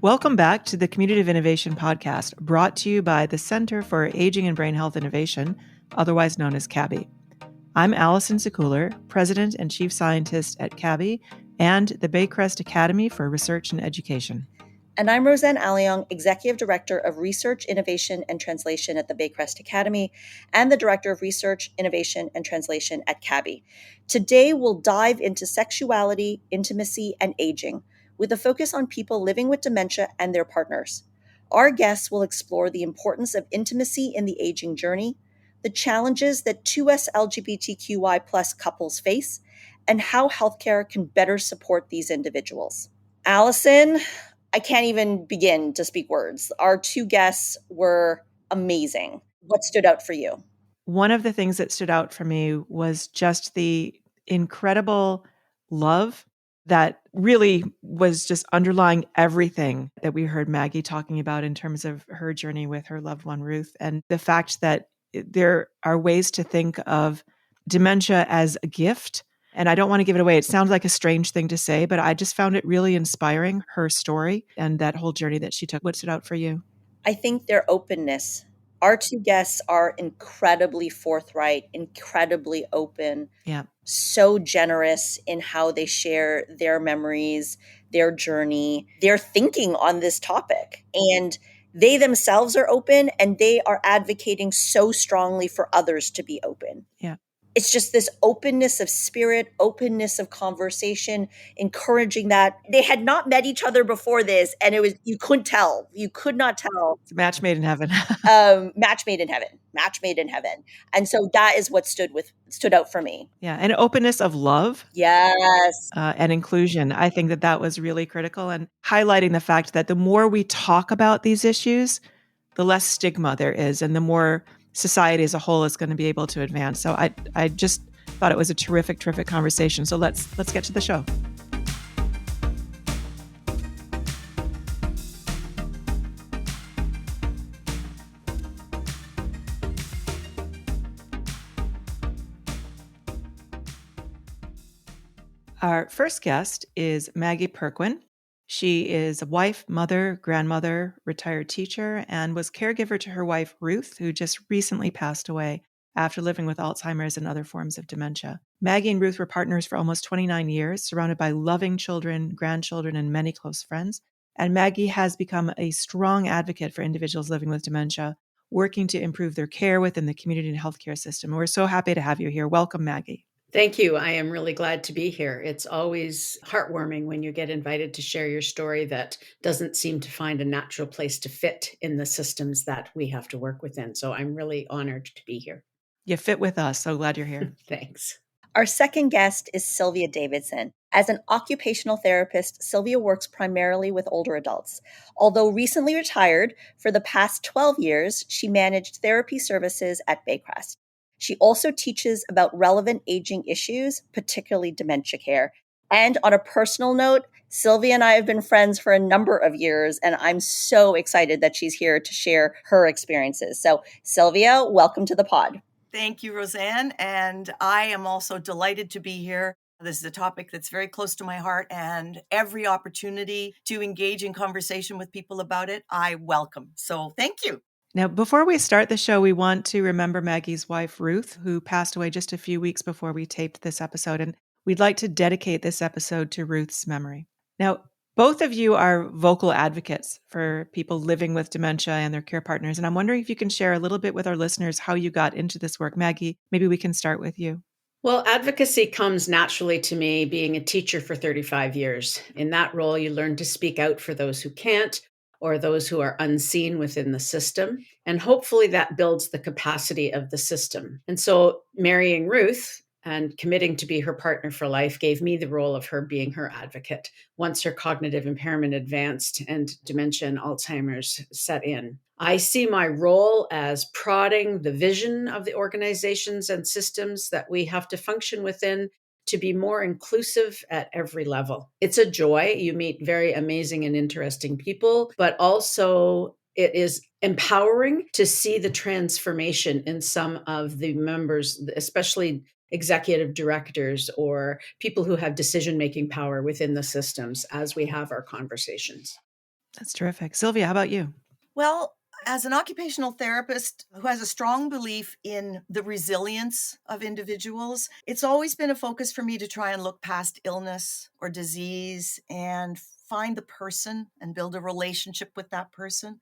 Welcome back to the Community of Innovation podcast, brought to you by the Center for Aging and Brain Health Innovation, otherwise known as CABI. I'm Allison Sekuler, President and Chief Scientist at CABI and the Baycrest Academy for Research and Education. And I'm Rosanne Aleong, Executive Director of Research, Innovation, and Translation at the Baycrest Academy and the Director of Research, Innovation, and Translation at CABI. Today, we'll dive into sexuality, intimacy, and aging, with a focus on people living with dementia and their partners. Our guests will explore the importance of intimacy in the aging journey, the challenges that 2S LGBTQI+ couples face, and how healthcare can better support these individuals. Allison, I can't even begin to speak words. Our two guests were amazing. What stood out for you? One of the things that stood out for me was just the incredible love that really was just underlying everything that we heard Maggie talking about in terms of her journey with her loved one, Ruth, and the fact that there are ways to think of dementia as a gift. And I don't want to give it away. It sounds like a strange thing to say, but I just found it really inspiring, her story and that whole journey that she took. What stood out for you? I think their openness. Our two guests are incredibly forthright, incredibly open, so generous in how they share their memories, their journey, their thinking on this topic. And they themselves are open and they are advocating so strongly for others to be open. Yeah. It's just this openness of spirit, openness of conversation, encouraging that. They had not met each other before this, and it was, you couldn't tell. You could not tell. It's a match made in heaven. Match made in heaven. And so that is what stood out for me. Yeah. And openness of love. Yes. And inclusion. I think that was really critical, and highlighting the fact that the more we talk about these issues, the less stigma there is, and the more society as a whole is going to be able to advance. So I just thought it was a terrific conversation. So let's get to the show. Our first guest is Maggie Perquin. She is a wife, mother, grandmother, retired teacher, and was caregiver to her wife, Ruth, who just recently passed away after living with Alzheimer's and other forms of dementia. Maggie and Ruth were partners for almost 29 years, surrounded by loving children, grandchildren, and many close friends. And Maggie has become a strong advocate for individuals living with dementia, working to improve their care within the community and healthcare system. We're so happy to have you here. Welcome, Maggie. Thank you. I am really glad to be here. It's always heartwarming when you get invited to share your story that doesn't seem to find a natural place to fit in the systems that we have to work within. So I'm really honored to be here. You fit with us. So glad you're here. Thanks. Our second guest is Sylvia Davidson. As an occupational therapist, Sylvia works primarily with older adults. Although recently retired, for the past 12 years, she managed therapy services at Baycrest. She also teaches about relevant aging issues, particularly dementia care. And on a personal note, Sylvia and I have been friends for a number of years, and I'm so excited that she's here to share her experiences. So, Sylvia, welcome to the pod. Thank you, Rosanne. And I am also delighted to be here. This is a topic that's very close to my heart, and every opportunity to engage in conversation with people about it, I welcome. So thank you. Now, before we start the show, we want to remember Maggie's wife, Ruth, who passed away just a few weeks before we taped this episode. And we'd like to dedicate this episode to Ruth's memory. Now, both of you are vocal advocates for people living with dementia and their care partners. And I'm wondering if you can share a little bit with our listeners how you got into this work. Maggie, maybe we can start with you. Well, advocacy comes naturally to me being a teacher for 35 years. In that role, you learn to speak out for those who can't, or those who are unseen within the system. And hopefully that builds the capacity of the system. And so marrying Ruth and committing to be her partner for life gave me the role of her being her advocate once her cognitive impairment advanced and dementia and Alzheimer's set in. I see my role as prodding the vision of the organizations and systems that we have to function within to be more inclusive at every level. It's a joy. You meet very amazing and interesting people, but also it is empowering to see the transformation in some of the members, especially executive directors or people who have decision-making power within the systems as we have our conversations. That's terrific. Sylvia, how about you? Well, as an occupational therapist who has a strong belief in the resilience of individuals, it's always been a focus for me to try and look past illness or disease and find the person and build a relationship with that person,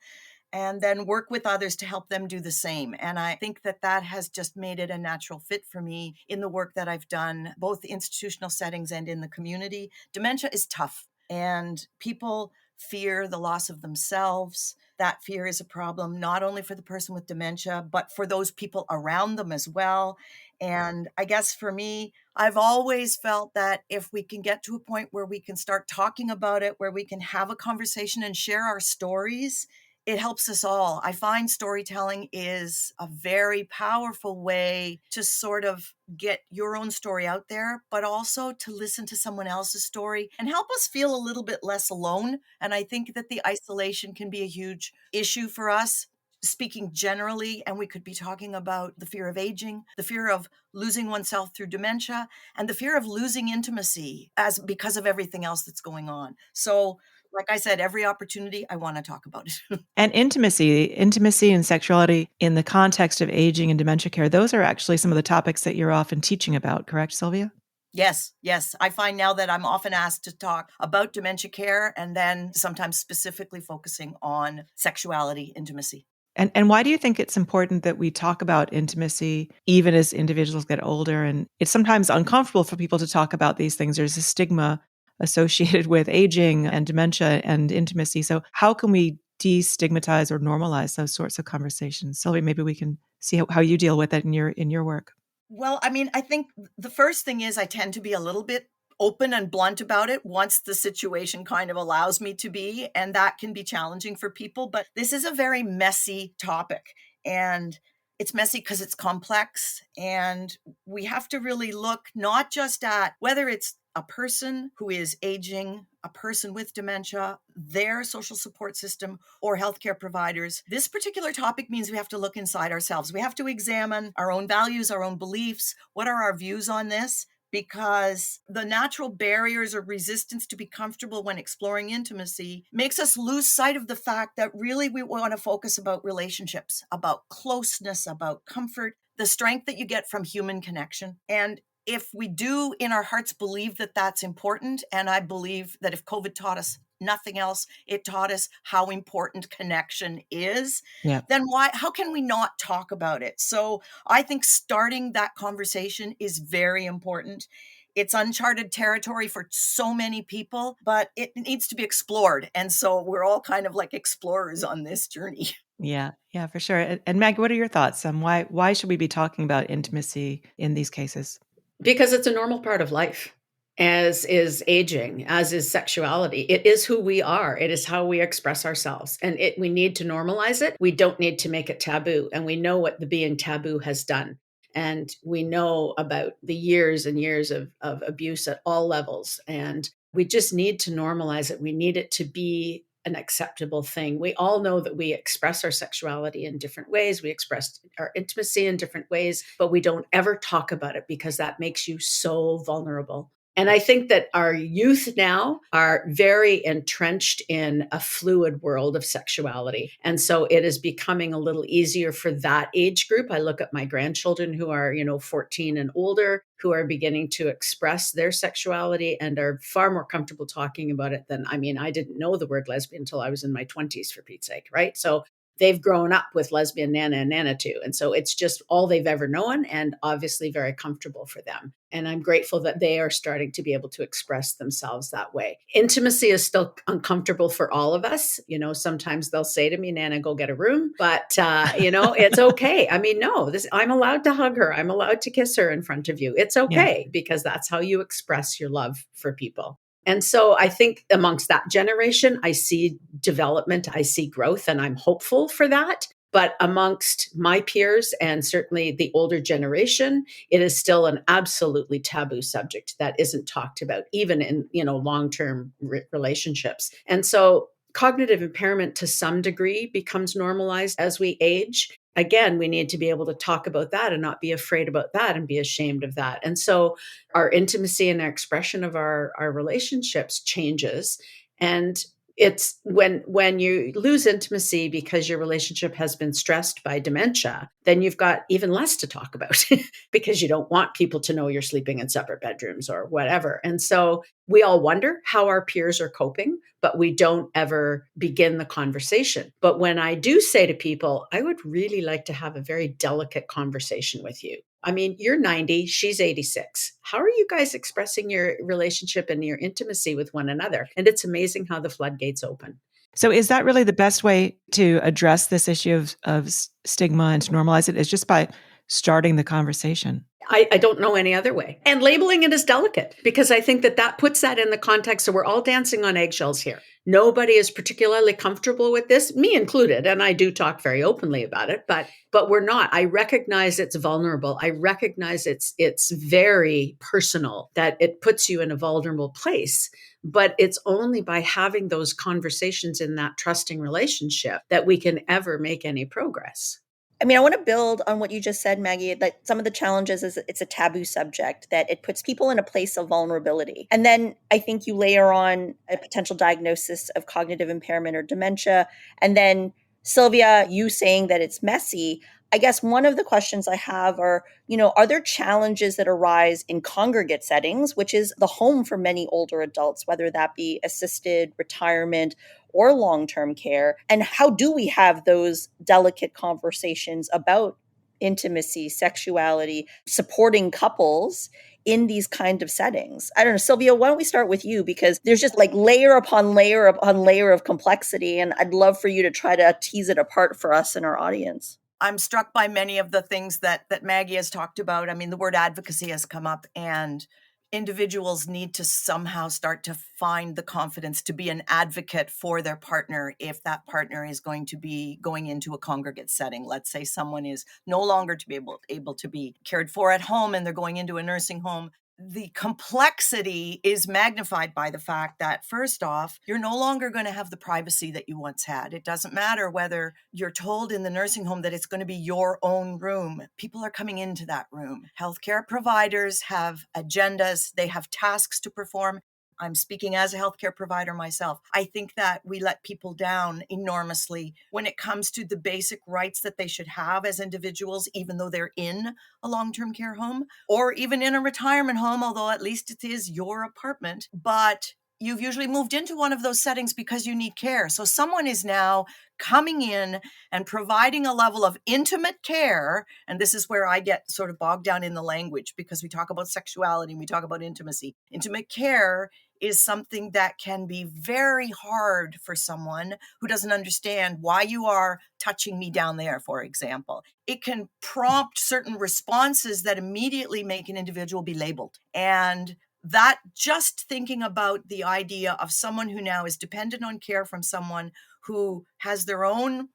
and then work with others to help them do the same. And I think that that has just made it a natural fit for me in the work that I've done, both institutional settings and in the community. Dementia is tough, and people fear the loss of themselves. That fear is a problem, not only for the person with dementia, but for those people around them as well. And I guess for me, I've always felt that if we can get to a point where we can start talking about it, where we can have a conversation and share our stories, it helps us all. I find storytelling is a very powerful way to sort of get your own story out there, but also to listen to someone else's story and help us feel a little bit less alone. And I think that the isolation can be a huge issue for us. Speaking generally, and we could be talking about the fear of aging, the fear of losing oneself through dementia, and the fear of losing intimacy because of everything else that's going on. So, like I said, every opportunity I want to talk about it. And intimacy and sexuality in the context of aging and dementia care, those are actually some of the topics that you're often teaching about, correct, Sylvia? Yes, yes. I find now that I'm often asked to talk about dementia care and then sometimes specifically focusing on sexuality, intimacy. And why do you think it's important that we talk about intimacy even as individuals get older? And it's sometimes uncomfortable for people to talk about these things. There's a stigma associated with aging and dementia and intimacy. So how can we destigmatize or normalize those sorts of conversations? Sylvia, maybe we can see how you deal with it in your work. Well, I mean, I think the first thing is I tend to be a little bit open and blunt about it once the situation kind of allows me to be, and that can be challenging for people. But this is a very messy topic, and it's messy because it's complex, and we have to really look not just at whether it's a person who is aging, a person with dementia, their social support system, or healthcare providers. This particular topic means we have to look inside ourselves. We have to examine our own values, our own beliefs. What are our views on this? Because the natural barriers or resistance to be comfortable when exploring intimacy makes us lose sight of the fact that really we want to focus about relationships, about closeness, about comfort, the strength that you get from human connection. And if we do in our hearts believe that that's important, and I believe that if COVID taught us nothing else, it taught us how important connection is, Yeah. then how can we not talk about it? So I think starting that conversation is very important. It's uncharted territory for so many people, but it needs to be explored. And so we're all kind of like explorers on this journey. Yeah, yeah, for sure. And Maggie, what are your thoughts on why should we be talking about intimacy in these cases? Because it's a normal part of life, as is aging, as is sexuality. It is who we are. It is how we express ourselves. And we need to normalize it. We don't need to make it taboo. And we know what the being taboo has done. And we know about the years and years of abuse at all levels. And we just need to normalize it. We need it to be an acceptable thing. We all know that we express our sexuality in different ways. We express our intimacy in different ways, but we don't ever talk about it because that makes you so vulnerable. And I think that our youth now are very entrenched in a fluid world of sexuality. And so it is becoming a little easier for that age group. I look at my grandchildren who are, 14 and older, who are beginning to express their sexuality and are far more comfortable talking about it than, I didn't know the word lesbian until I was in my 20s, for Pete's sake, right? So they've grown up with lesbian Nana and Nana too. And so it's just all they've ever known and obviously very comfortable for them. And I'm grateful that they are starting to be able to express themselves that way. Intimacy is still uncomfortable for all of us. Sometimes they'll say to me, Nana, go get a room. But, it's okay. No, I'm allowed to hug her. I'm allowed to kiss her in front of you. It's okay because that's how you express your love for people. And so I think amongst that generation, I see development, I see growth, and I'm hopeful for that. But amongst my peers and certainly the older generation, it is still an absolutely taboo subject that isn't talked about, even in, long-term relationships. And so cognitive impairment to some degree becomes normalized as we age. Again, we need to be able to talk about that and not be afraid about that and be ashamed of that. And so our intimacy and our expression of our relationships changes. And It's when you lose intimacy because your relationship has been stressed by dementia, then you've got even less to talk about because you don't want people to know you're sleeping in separate bedrooms or whatever. And so we all wonder how our peers are coping, but we don't ever begin the conversation. But when I do say to people, I would really like to have a very delicate conversation with you. I mean, you're 90, she's 86. How are you guys expressing your relationship and your intimacy with one another? And it's amazing how the floodgates open. So is that really the best way to address this issue of stigma and to normalize it, is just by starting the conversation? I don't know any other way. And labeling it as delicate, because I think that puts that in the context. So we're all dancing on eggshells here. Nobody is particularly comfortable with this, me included. And I do talk very openly about it, but we're not. I recognize it's vulnerable. I recognize it's very personal, that it puts you in a vulnerable place. But it's only by having those conversations in that trusting relationship that we can ever make any progress. I mean, I want to build on what you just said, Maggie, that some of the challenges is it's a taboo subject, that it puts people in a place of vulnerability. And then I think you layer on a potential diagnosis of cognitive impairment or dementia. And then Sylvia, you saying that it's messy. I guess one of the questions I have are there challenges that arise in congregate settings, which is the home for many older adults, whether that be assisted retirement or long-term care? And how do we have those delicate conversations about intimacy, sexuality, supporting couples in these kind of settings? I don't know, Sylvia, why don't we start with you? Because there's just like layer upon layer upon layer of complexity. And I'd love for you to try to tease it apart for us and our audience. I'm struck by many of the things that Maggie has talked about. I mean, the word advocacy has come up, and individuals need to somehow start to find the confidence to be an advocate for their partner if that partner is going to be going into a congregate setting. Let's say someone is no longer to be able to be cared for at home and they're going into a nursing home. The complexity is magnified by the fact that, first off, you're no longer going to have the privacy that you once had. It doesn't matter whether you're told in the nursing home that it's going to be your own room. People are coming into that room. Healthcare providers have agendas. They have tasks to perform. I'm speaking as a healthcare provider myself. I think that we let people down enormously when it comes to the basic rights that they should have as individuals, even though they're in a long-term care home or even in a retirement home, although at least it is your apartment. But you've usually moved into one of those settings because you need care. So someone is now coming in and providing a level of intimate care. And this is where I get sort of bogged down in the language, because we talk about sexuality and we talk about intimacy. Intimate care is something that can be very hard for someone who doesn't understand why you are touching me down there, for example. It can prompt certain responses that immediately make an individual be labeled. And that, just thinking about the idea of someone who now is dependent on care from someone who has their own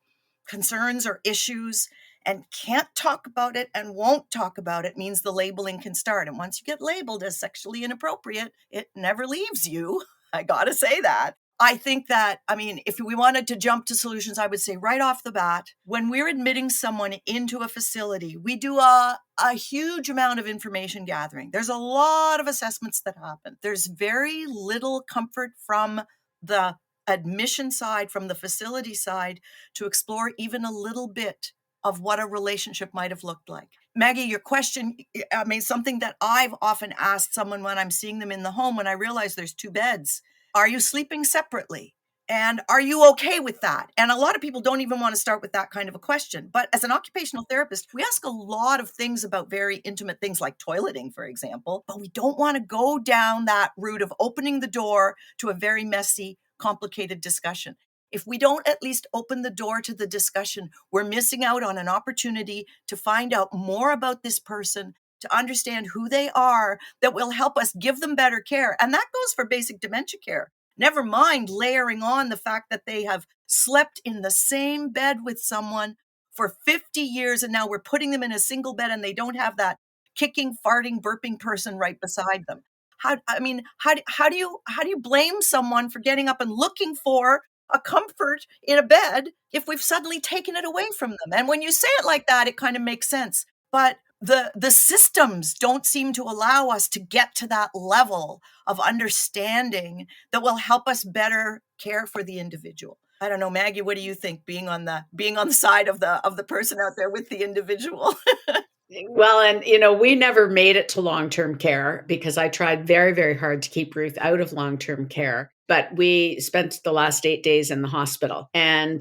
concerns or issues and can't talk about it and won't talk about it, means the labeling can start. And once you get labeled as sexually inappropriate, it never leaves you. I gotta say that. I think that, if we wanted to jump to solutions, I would say right off the bat, when we're admitting someone into a facility, we do a huge amount of information gathering. There's a lot of assessments that happen. There's very little comfort from the admission side, from the facility side, to explore even a little bit of what a relationship might have looked like. Maggie, your question, something that I've often asked someone when I'm seeing them in the home, when I realize there's 2 beds, are you sleeping separately? And are you okay with that? And a lot of people don't even want to start with that kind of a question. But as an occupational therapist, we ask a lot of things about very intimate things like toileting, for example, but we don't want to go down that route of opening the door to a very messy, complicated discussion. If we don't at least open the door to the discussion, we're missing out on an opportunity to find out more about this person, to understand who they are, that will help us give them better care. And that goes for basic dementia care. Never mind layering on the fact that they have slept in the same bed with someone for 50 years, and now we're putting them in a single bed and they don't have that kicking, farting, burping person right beside them. How do you blame someone for getting up and looking for a comfort in a bed if we've suddenly taken it away from them? And when you say it like that, it kind of makes sense. But the systems don't seem to allow us to get to that level of understanding that will help us better care for the individual. I don't know, Maggie, what do you think, being on the side of the person out there with the individual? Well, and we never made it to long-term care because I tried very, very hard to keep Ruth out of long-term care. But we spent the last 8 days in the hospital. And,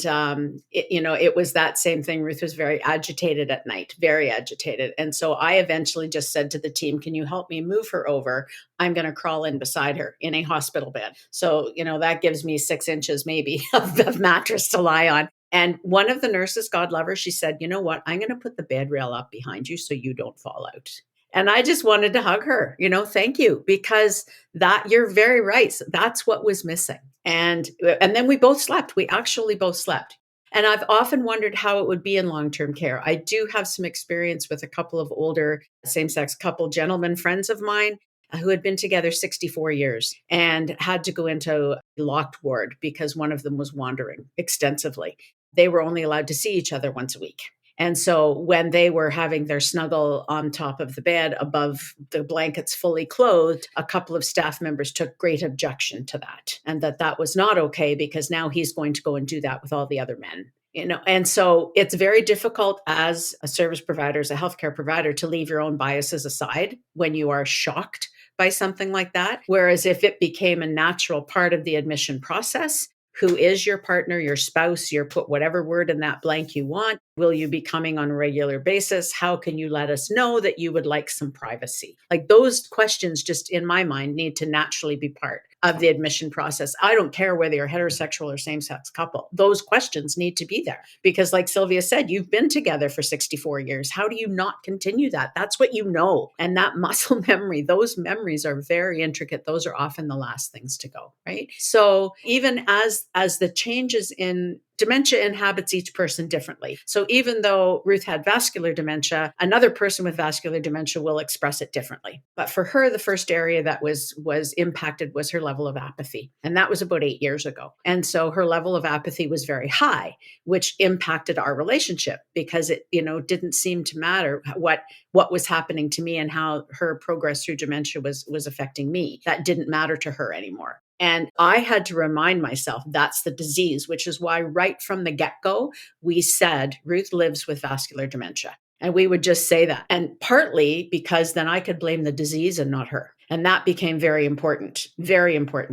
it was that same thing. Ruth was very agitated at night, very agitated. And so I eventually just said to the team, can you help me move her over? I'm going to crawl in beside her in a hospital bed. So, that gives me 6 inches maybe of mattress to lie on. And one of the nurses, God love her, she said, you know what? I'm going to put the bed rail up behind you so you don't fall out. And I just wanted to hug her, thank you, because that you're very right. That's what was missing. And then we both slept. We actually both slept. And I've often wondered how it would be in long-term care. I do have some experience with a couple of older same-sex couple gentlemen friends of mine who had been together 64 years and had to go into a locked ward because one of them was wandering extensively. They were only allowed to see each other once a week. And so when they were having their snuggle on top of the bed above the blankets fully clothed, a couple of staff members took great objection to that, and that was not okay because now he's going to go and do that with all the other men. And so it's very difficult as a service provider, as a healthcare provider, to leave your own biases aside when you are shocked by something like that. Whereas if it became a natural part of the admission process, who is your partner, your spouse, put whatever word in that blank you want. Will you be coming on a regular basis? How can you let us know that you would like some privacy? Like those questions just in my mind need to naturally be part of the admission process. I don't care whether you're heterosexual or same-sex couple. Those questions need to be there because like Sylvia said, you've been together for 64 years. How do you not continue that? That's what you know. And that muscle memory, those memories are very intricate. Those are often the last things to go, right? So even as the changes in dementia inhabits each person differently. So even though Ruth had vascular dementia, another person with vascular dementia will express it differently. But for her, the first area that was impacted was her level of apathy. And that was about 8 years ago. And so her level of apathy was very high, which impacted our relationship because it, didn't seem to matter what was happening to me and how her progress through dementia was affecting me. That didn't matter to her anymore. And I had to remind myself that's the disease, which is why right from the get-go, we said Ruth lives with vascular dementia. And we would just say that. And partly because then I could blame the disease and not her. And that became very important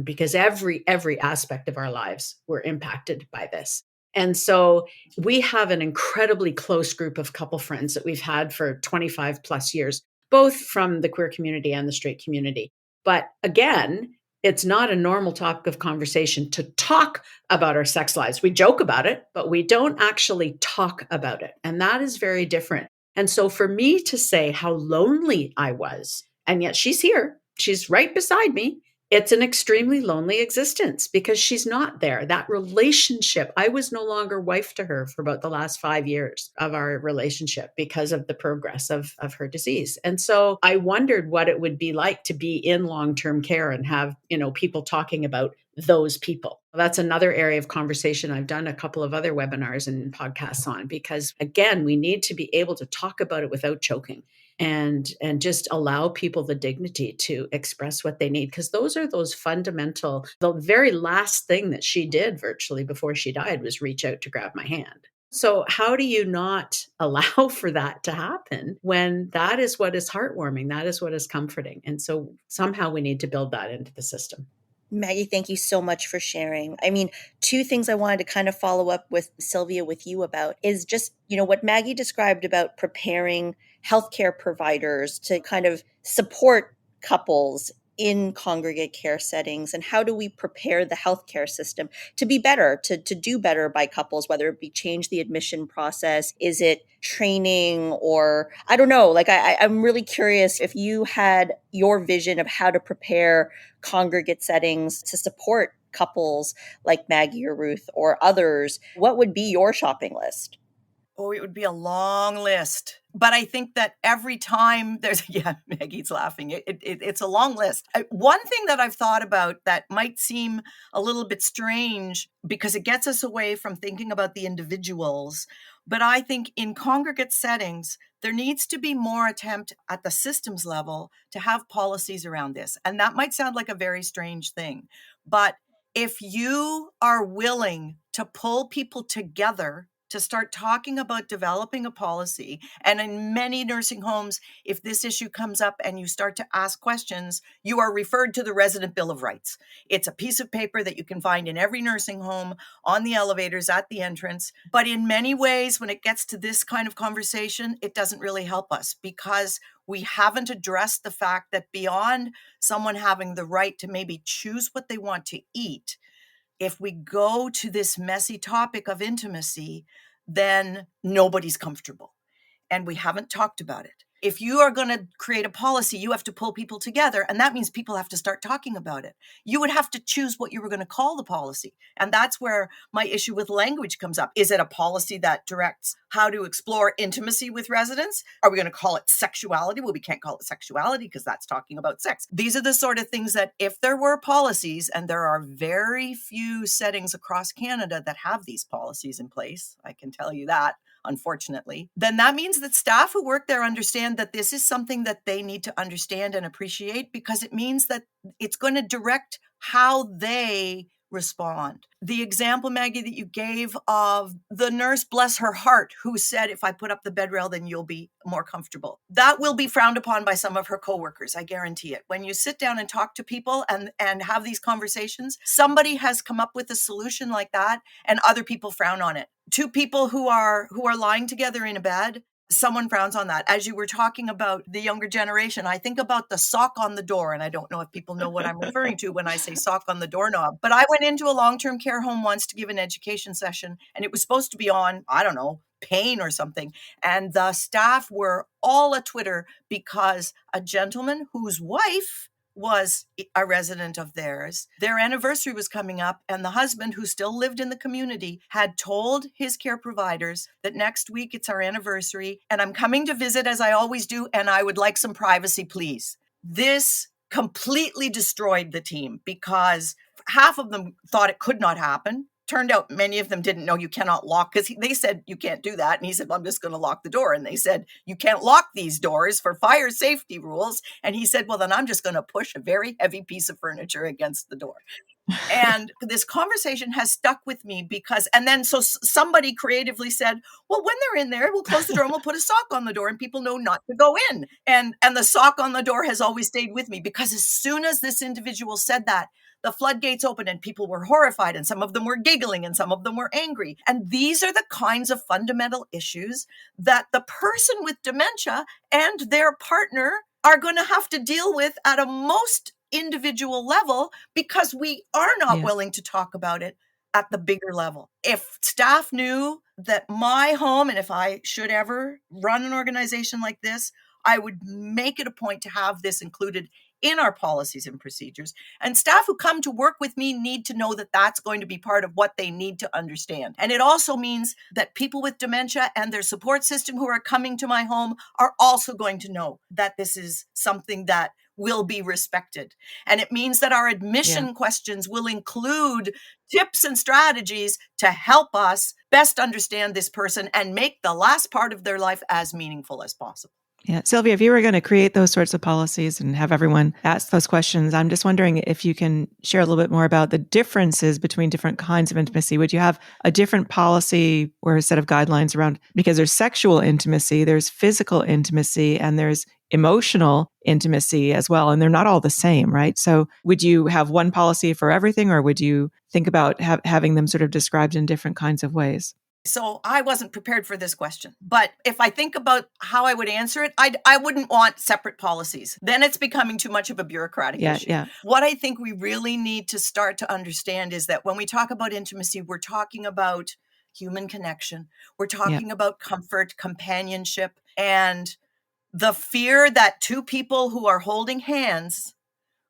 because every aspect of our lives were impacted by this. And so we have an incredibly close group of couple friends that we've had for 25 plus years, both from the queer community and the straight community. But again, it's not a normal topic of conversation to talk about our sex lives. We joke about it, but we don't actually talk about it. And that is very different. And so for me to say how lonely I was, and yet she's here, she's right beside me, it's an extremely lonely existence because she's not there. That relationship, I was no longer wife to her for about the last 5 years of our relationship because of the progress of her disease. And so I wondered what it would be like to be in long-term care and have, people talking about those people. That's another area of conversation I've done a couple of other webinars and podcasts on, because again, we need to be able to talk about it without choking. And just allow people the dignity to express what they need. Because those fundamental, the very last thing that she did virtually before she died was reach out to grab my hand. So how do you not allow for that to happen when that is what is heartwarming? That is what is comforting. And so somehow we need to build that into the system. Maggie, thank you so much for sharing. I mean, two things I wanted to kind of follow up with Sylvia, with you about is just, what Maggie described about preparing healthcare providers to kind of support couples in congregate care settings, and how do we prepare the healthcare system to be better, to do better by couples, whether it be change the admission process, is it training, or I don't know, like I'm really curious if you had your vision of how to prepare congregate settings to support couples like Maggie or Ruth or others, what would be your shopping list? Oh, it would be a long list. But I think that every time Maggie's laughing. It's a long list. One thing that I've thought about that might seem a little bit strange because it gets us away from thinking about the individuals. But I think in congregate settings, There needs to be more attempt at the systems level to have policies around this. And that might sound like a very strange thing, but if you are willing to pull people together to start talking about developing a policy, and in many nursing homes, if this issue comes up and you start to ask questions, you are referred to the Resident Bill of Rights. It's a piece of paper that you can find in every nursing home, on the elevators, at the entrance. But in many ways, when it gets to this kind of conversation, it doesn't really help us because we haven't addressed the fact that beyond someone having the right to maybe choose what they want to eat, if we go to this messy topic of intimacy, then nobody's comfortable. And we haven't talked about it. If you are going to create a policy, you have to pull people together, and that means people have to start talking about it. You would have to choose what you were going to call the policy. And that's where my issue with language comes up. Is it a policy that directs how to explore intimacy with residents? Are we going to call it sexuality? Well, we can't call it sexuality because that's talking about sex. These are the sort of things that if there were policies, and there are very few settings across Canada that have these policies in place, I can tell you that, unfortunately, then that means that staff who work there understand that this is something that they need to understand and appreciate, because it means that it's going to direct how they respond. The example, Maggie, that you gave of the nurse, bless her heart, who said, if I put up the bed rail, then you'll be more comfortable. That will be frowned upon by some of her coworkers, I guarantee it. When you sit down and talk to people and have these conversations, somebody has come up with a solution like that, and other people frown on it. Two people who are lying together in a bed, someone frowns on that. As you were talking about the younger generation, I think about the sock on the door, and I don't know if people know what I'm referring to when I say sock on the doorknob. But I went into a long-term care home once to give an education session, and it was supposed to be on, I don't know, pain or something. And the staff were all a Twitter because a gentleman whose wife was a resident of theirs. Their anniversary was coming up, and the husband, who still lived in the community, had told his care providers that next week it's our anniversary, and I'm coming to visit as I always do, and I would like some privacy, please. This completely destroyed the team because half of them thought it could not happen. Turned out many of them didn't know you cannot lock, because they said you can't do that. And he said, well, I'm just going to lock the door. And they said, you can't lock these doors for fire safety rules. And he said, well, then I'm just going to push a very heavy piece of furniture against the door. And this conversation has stuck with me because, and then so somebody creatively said, well, when they're in there, we'll close the door and we'll put a sock on the door and people know not to go in. And the sock on the door has always stayed with me, because as soon as this individual said that, the floodgates opened and people were horrified, and some of them were giggling and some of them were angry. And these are the kinds of fundamental issues that the person with dementia and their partner are going to have to deal with at a most individual level, because we are not willing to talk about it at the bigger level. If staff knew that my home, and if I should ever run an organization like this, I would make it a point to have this included in our policies and procedures. And staff who come to work with me need to know that that's going to be part of what they need to understand. And it also means that people with dementia and their support system who are coming to my home are also going to know that this is something that will be respected. And it means that our admission questions will include tips and strategies to help us best understand this person and make the last part of their life as meaningful as possible. Yeah. Sylvia, if you were going to create those sorts of policies and have everyone ask those questions, I'm just wondering if you can share a little bit more about the differences between different kinds of intimacy. Would you have a different policy or a set of guidelines around, because there's sexual intimacy, there's physical intimacy, and there's emotional intimacy as well. And they're not all the same, right? So would you have one policy for everything, or would you think about having them sort of described in different kinds of ways? So I wasn't prepared for this question, but if I think about how I would answer it, I wouldn't want separate policies. Then it's becoming too much of a bureaucratic issue. Yeah. What I think we really need to start to understand is that when we talk about intimacy, we're talking about human connection. We're talking about comfort, companionship, and the fear that two people who are holding hands,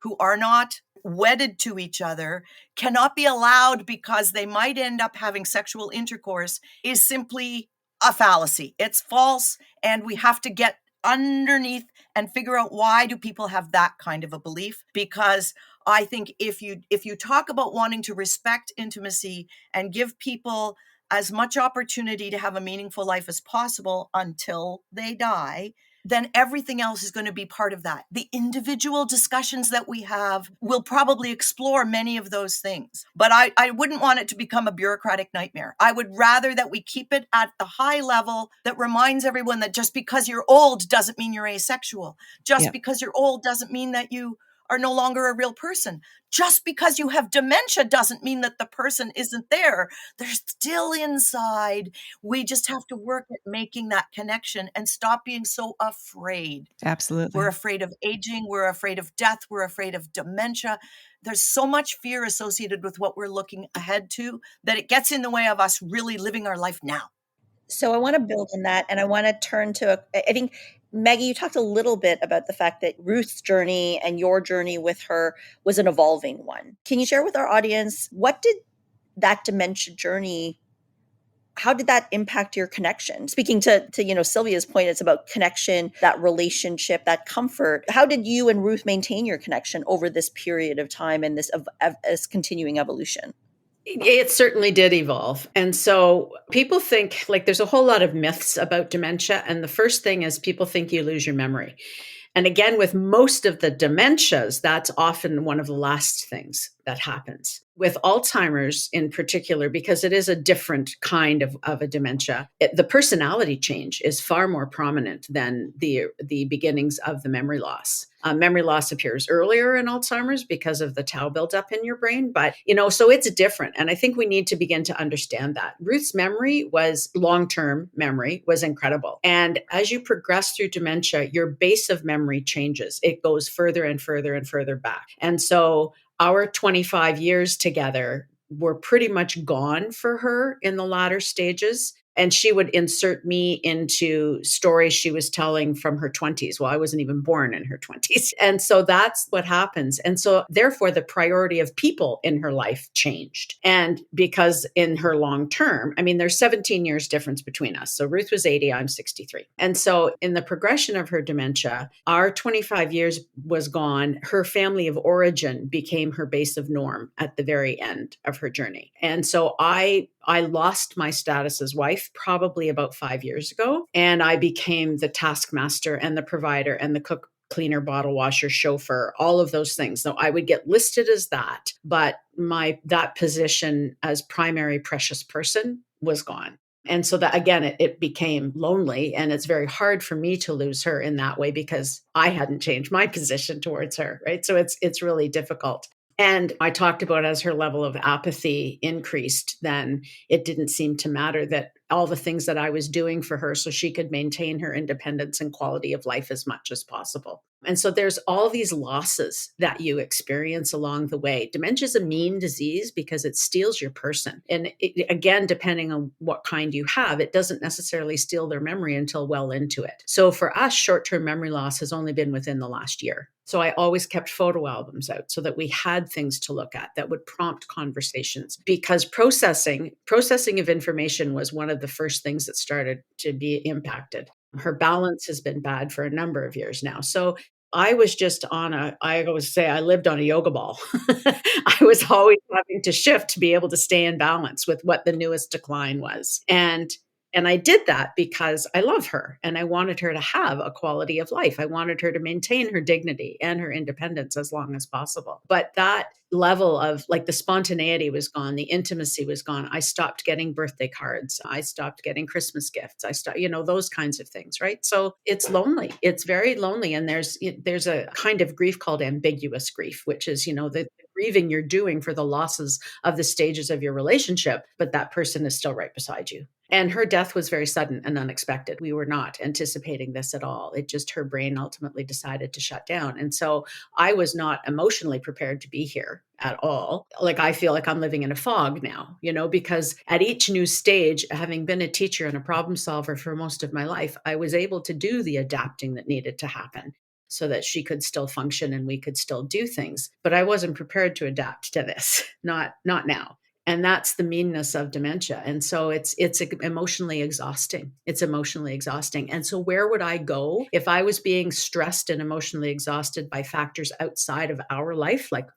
who are not wedded to each other, cannot be allowed because they might end up having sexual intercourse, is simply a fallacy. It's false, and we have to get underneath and figure out, why do people have that kind of a belief? Because I think if you talk about wanting to respect intimacy and give people as much opportunity to have a meaningful life as possible until they die, then everything else is going to be part of that. The individual discussions that we have will probably explore many of those things. But I wouldn't want it to become a bureaucratic nightmare. I would rather that we keep it at the high level that reminds everyone that just because you're old doesn't mean you're asexual. Just because you're old doesn't mean that you are no longer a real person. Just because you have dementia doesn't mean that the person isn't there. They're still inside. We just have to work at making that connection and stop being so afraid. Absolutely. We're afraid of aging. We're afraid of death. We're afraid of dementia. There's so much fear associated with what we're looking ahead to that it gets in the way of us really living our life now. So I want to build on that, and I want to turn to, I think, Maggie, you talked a little bit about the fact that Ruth's journey and your journey with her was an evolving one. Can you share with our audience, what did that dementia journey, how did that impact your connection? Speaking to Sylvia's point, it's about connection, that relationship, that comfort. How did you and Ruth maintain your connection over this period of time and this continuing evolution? It certainly did evolve. And so people think, like, there's a whole lot of myths about dementia. And the first thing is people think you lose your memory. And again, with most of the dementias, that's often one of the last things that happens. With Alzheimer's in particular, because it is a different kind of a dementia, the personality change is far more prominent than the beginnings of the memory loss. Memory loss appears earlier in Alzheimer's because of the tau buildup in your brain. But, so it's different. And I think we need to begin to understand that. Ruth's memory was long-term memory, was incredible. And as you progress through dementia, your base of memory changes. It goes further and further and further back. And so our 25 years together were pretty much gone for her in the latter stages. And she would insert me into stories she was telling from her 20s. Well, I wasn't even born in her 20s. And so that's what happens. And so therefore, the priority of people in her life changed. And because in her long term, there's 17 years difference between us. So Ruth was 80, I'm 63. And so in the progression of her dementia, our 25 years was gone. Her family of origin became her base of norm at the very end of her journey. And so I lost my status as wife probably about 5 years ago. And I became the taskmaster and the provider and the cook, cleaner, bottle washer, chauffeur, all of those things. So I would get listed as that, but that position as primary precious person was gone. And so that, again, it became lonely, and it's very hard for me to lose her in that way because I hadn't changed my position towards her, right? So it's really difficult. And I talked about as her level of apathy increased, then it didn't seem to matter that all the things that I was doing for her so she could maintain her independence and quality of life as much as possible. And so there's all these losses that you experience along the way. Dementia is a mean disease because it steals your person. And again, depending on what kind you have, it doesn't necessarily steal their memory until well into it. So for us, short-term memory loss has only been within the last year. So I always kept photo albums out so that we had things to look at that would prompt conversations, because processing of information was one of the first things that started to be impacted. Her balance has been bad for a number of years now. So I was just I always say I lived on a yoga ball. I was always having to shift to be able to stay in balance with what the newest decline was. And I did that because I love her and I wanted her to have a quality of life. I wanted her to maintain her dignity and her independence as long as possible. But that level of, like, the spontaneity was gone, the intimacy was gone. I stopped getting birthday cards. I stopped getting Christmas gifts. I stopped, those kinds of things, right? So it's lonely. It's very lonely. And there's a kind of grief called ambiguous grief, which is, the grieving you're doing for the losses of the stages of your relationship, but that person is still right beside you. And her death was very sudden and unexpected. We were not anticipating this at all. It just, her brain ultimately decided to shut down. And so I was not emotionally prepared to be here at all. Like, I feel like I'm living in a fog now, because at each new stage, having been a teacher and a problem solver for most of my life, I was able to do the adapting that needed to happen so that she could still function and we could still do things. But I wasn't prepared to adapt to this, not now. And that's the meanness of dementia. And so it's emotionally exhausting. It's emotionally exhausting. And so where would I go if I was being stressed and emotionally exhausted by factors outside of our life, like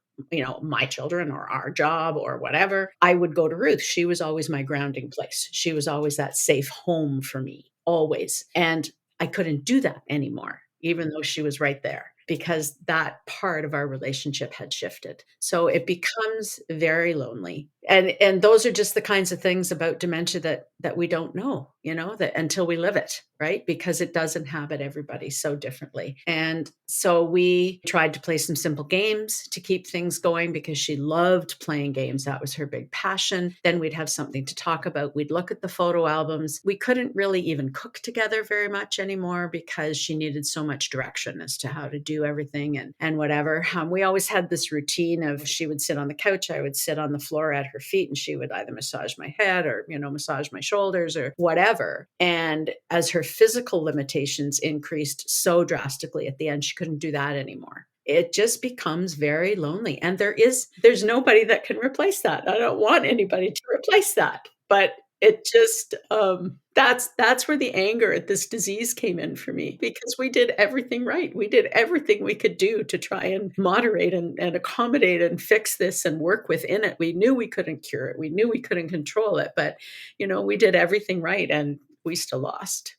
my children or our job or whatever, I would go to Ruth. She was always my grounding place. She was always that safe home for me, always. And I couldn't do that anymore, even though she was right there, because that part of our relationship had shifted. So it becomes very lonely. And those are just the kinds of things about dementia that we don't know, that until we live it, right? Because it does inhabit everybody so differently. And so we tried to play some simple games to keep things going because she loved playing games. That was her big passion. Then we'd have something to talk about. We'd look at the photo albums. We couldn't really even cook together very much anymore because she needed so much direction as to how to do everything and whatever. We always had this routine of she would sit on the couch, I would sit on the floor at her feet, and she would either massage my head or, massage my shoulders or whatever. And as her physical limitations increased so drastically at the end, she couldn't do that anymore. It just becomes very lonely. And there's nobody that can replace that. I don't want anybody to replace that. But it just, that's where the anger at this disease came in for me, because we did everything right. We did everything we could do to try and moderate and accommodate and fix this and work within it. We knew we couldn't cure it. We knew we couldn't control it, but, we did everything right and we still lost.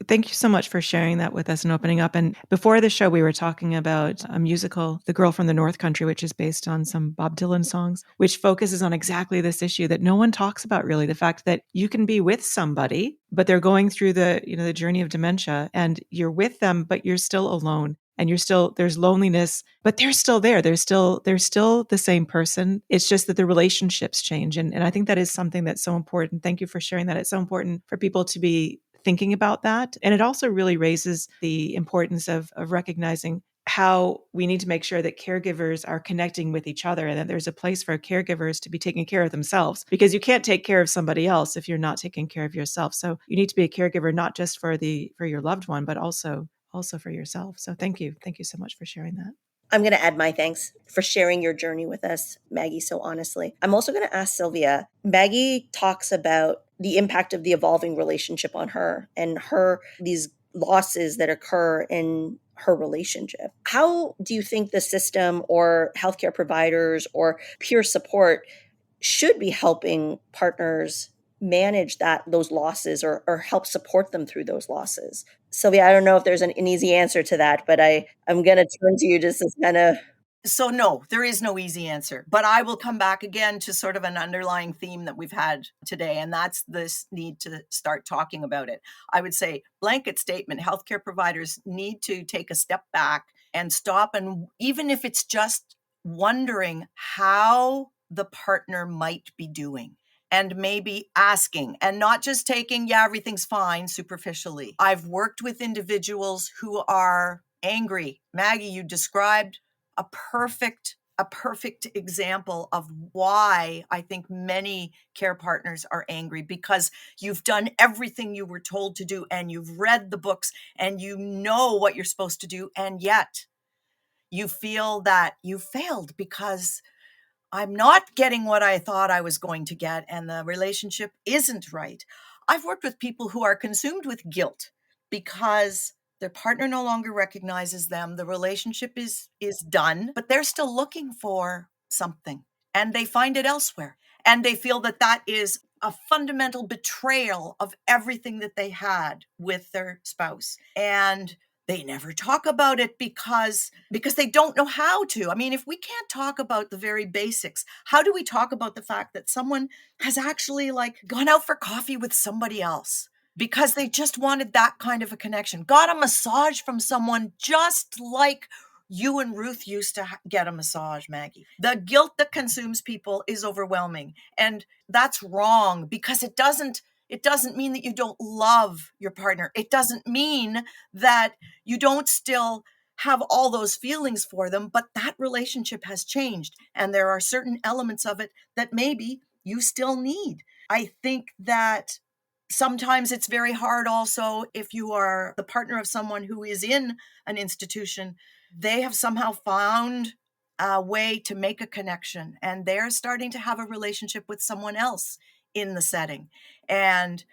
Thank you so much for sharing that with us and opening up. And before the show, we were talking about a musical, The Girl from the North Country, which is based on some Bob Dylan songs, which focuses on exactly this issue that no one talks about, really. The fact that you can be with somebody, but they're going through the journey of dementia, and you're with them, but you're still alone. And there's loneliness, but they're still there. They're still the same person. It's just that the relationships change. And I think that is something that's so important. Thank you for sharing that. It's so important for people to be thinking about that. And it also really raises the importance of recognizing how we need to make sure that caregivers are connecting with each other, and that there's a place for caregivers to be taking care of themselves, because you can't take care of somebody else if you're not taking care of yourself. So you need to be a caregiver, not just for your loved one, but also for yourself. So thank you so much for sharing that. I'm going to add my thanks for sharing your journey with us, Maggie, so honestly. I'm also going to ask Sylvia. Maggie talks about the impact of the evolving relationship on her and these losses that occur in her relationship. How do you think the system or healthcare providers or peer support should be helping partners manage those losses or help support them through those losses? Sylvia, I don't know if there's an easy answer to that, but I'm going to turn to you just as kind of... So no, there is no easy answer, but I will come back again to sort of an underlying theme that we've had today, and that's this need to start talking about it. I would say blanket statement, healthcare providers need to take a step back and stop, and even if it's just wondering how the partner might be doing, and maybe asking and not just taking, yeah, everything's fine superficially. I've worked with individuals who are angry. Maggie, you described a perfect example of why I think many care partners are angry, because you've done everything you were told to do and you've read the books and you know what you're supposed to do, and yet you feel that you failed because I'm not getting what I thought I was going to get, and the relationship isn't right. I've worked with people who are consumed with guilt because their partner no longer recognizes them. The relationship is done, but they're still looking for something, and they find it elsewhere. And they feel that is a fundamental betrayal of everything that they had with their spouse. And they never talk about it because they don't know how to. I mean, if we can't talk about the very basics, how do we talk about the fact that someone has actually gone out for coffee with somebody else because they just wanted that kind of a connection, got a massage from someone just like you and Ruth used to get a massage, Maggie? The guilt that consumes people is overwhelming. And that's wrong, because it doesn't mean that you don't love your partner. It doesn't mean that you don't still have all those feelings for them, but that relationship has changed. And there are certain elements of it that maybe you still need. I think that sometimes it's very hard also if you are the partner of someone who is in an institution. They have somehow found a way to make a connection, and they're starting to have a relationship with someone else in the setting. And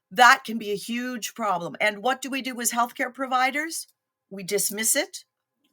that can be a huge problem. And what do we do as healthcare providers? We dismiss it,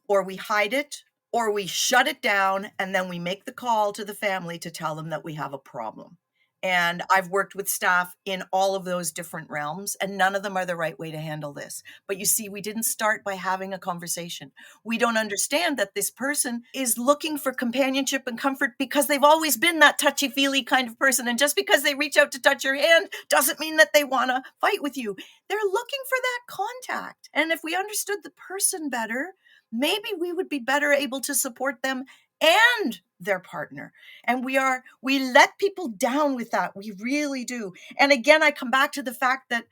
or we hide it, or we shut it down and then we make the call to the family to tell them that we have a problem. And I've worked with staff in all of those different realms, and none of them are the right way to handle this. But you see, we didn't start by having a conversation. We don't understand that this person is looking for companionship and comfort because they've always been that touchy-feely kind of person. And just because they reach out to touch your hand doesn't mean that they want to fight with you. They're looking for that contact. And if we understood the person better, maybe we would be better able to support them and their partner. And we let people down with that. We really do. And again, I come back to the fact that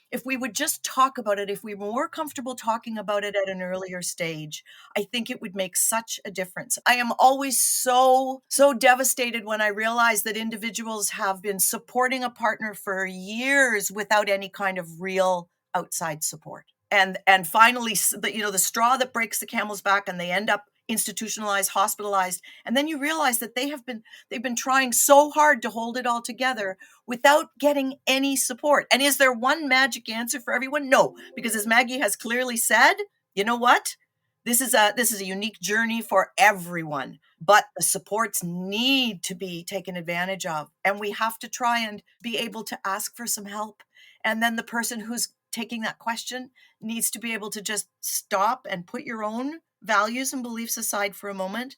if we would just talk about it, if we were more comfortable talking about it at an earlier stage, I think it would make such a difference. I am always so devastated when I realize that individuals have been supporting a partner for years without any kind of real outside support. And finally, the straw that breaks the camel's back, and they end up institutionalized, hospitalized, and then you realize that they've been trying so hard to hold it all together without getting any support. And is there one magic answer for everyone? No, because as Maggie has clearly said, you know what? This is a unique journey for everyone, but the supports need to be taken advantage of, and we have to try and be able to ask for some help. And then the person who's taking that question needs to be able to just stop and put your own values and beliefs aside for a moment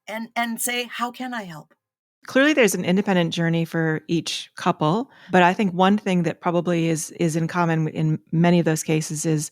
and say, how can I help? Clearly, there's an independent journey for each couple, but I think one thing that probably is in common in many of those cases is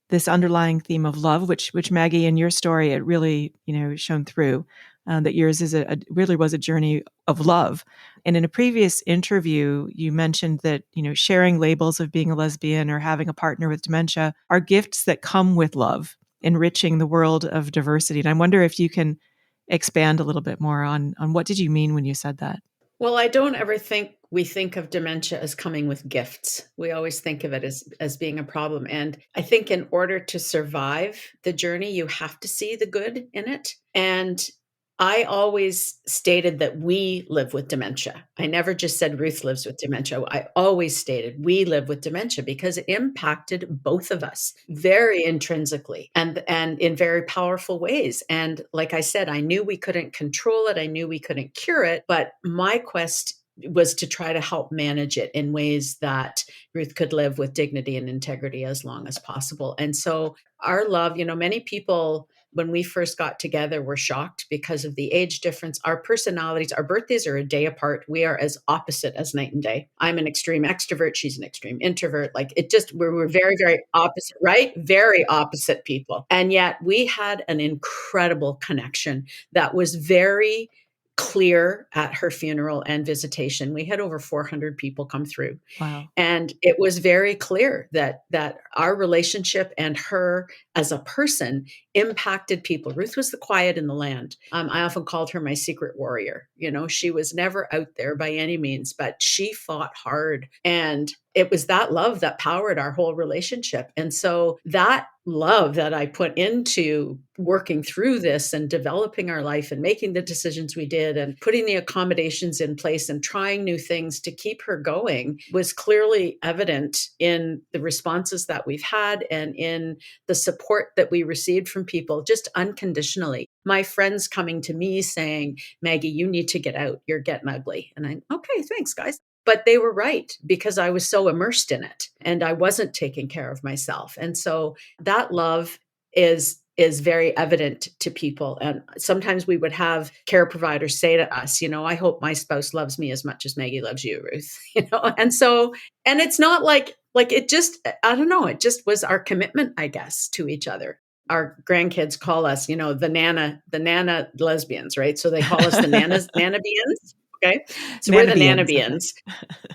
this underlying theme of love, which Maggie, in your story, it really shone through. That yours is really was a journey of love. And in a previous interview, you mentioned that sharing labels of being a lesbian or having a partner with dementia are gifts that come with love, enriching the world of diversity. And I wonder if you can expand a little bit more on what did you mean when you said that? Well, I don't ever think we think of dementia as coming with gifts. We always think of it as being a problem. And I think in order to survive the journey, you have to see the good in it. And I always stated that we live with dementia. I never just said Ruth lives with dementia. I always stated we live with dementia because it impacted both of us very intrinsically and in very powerful ways. And like I said, I knew we couldn't control it. I knew we couldn't cure it. But my quest was to try to help manage it in ways that Ruth could live with dignity and integrity as long as possible. And so our love, many people, when we first got together, were shocked because of the age difference. Our personalities, our birthdays are a day apart. We are as opposite as night and day. I'm an extreme extrovert. She's an extreme introvert. We're very, very opposite, right? Very opposite people. And yet we had an incredible connection that was very clear at her funeral and visitation. We had over 400 people come through. Wow. And it was very clear that our relationship and her as a person impacted people. Ruth was the quiet in the land. I often called her my secret warrior. She was never out there by any means, but she fought hard. And it was that love that powered our whole relationship. And so that love that I put into working through this and developing our life and making the decisions we did and putting the accommodations in place and trying new things to keep her going was clearly evident in the responses that we've had and in the support that we received from people just unconditionally. My friends coming to me saying, Maggie, you need to get out. You're getting ugly. And I'm, okay, thanks, guys. But they were right because I was so immersed in it and I wasn't taking care of myself. And so that love is very evident to people. And sometimes we would have care providers say to us, I hope my spouse loves me as much as Maggie loves you, Ruth, And so, and it's not like it just, I don't know, it just was our commitment, I guess, to each other. Our grandkids call us, the Nana lesbians, right? So they call us the Nanabians. Okay. So we're the Nanabians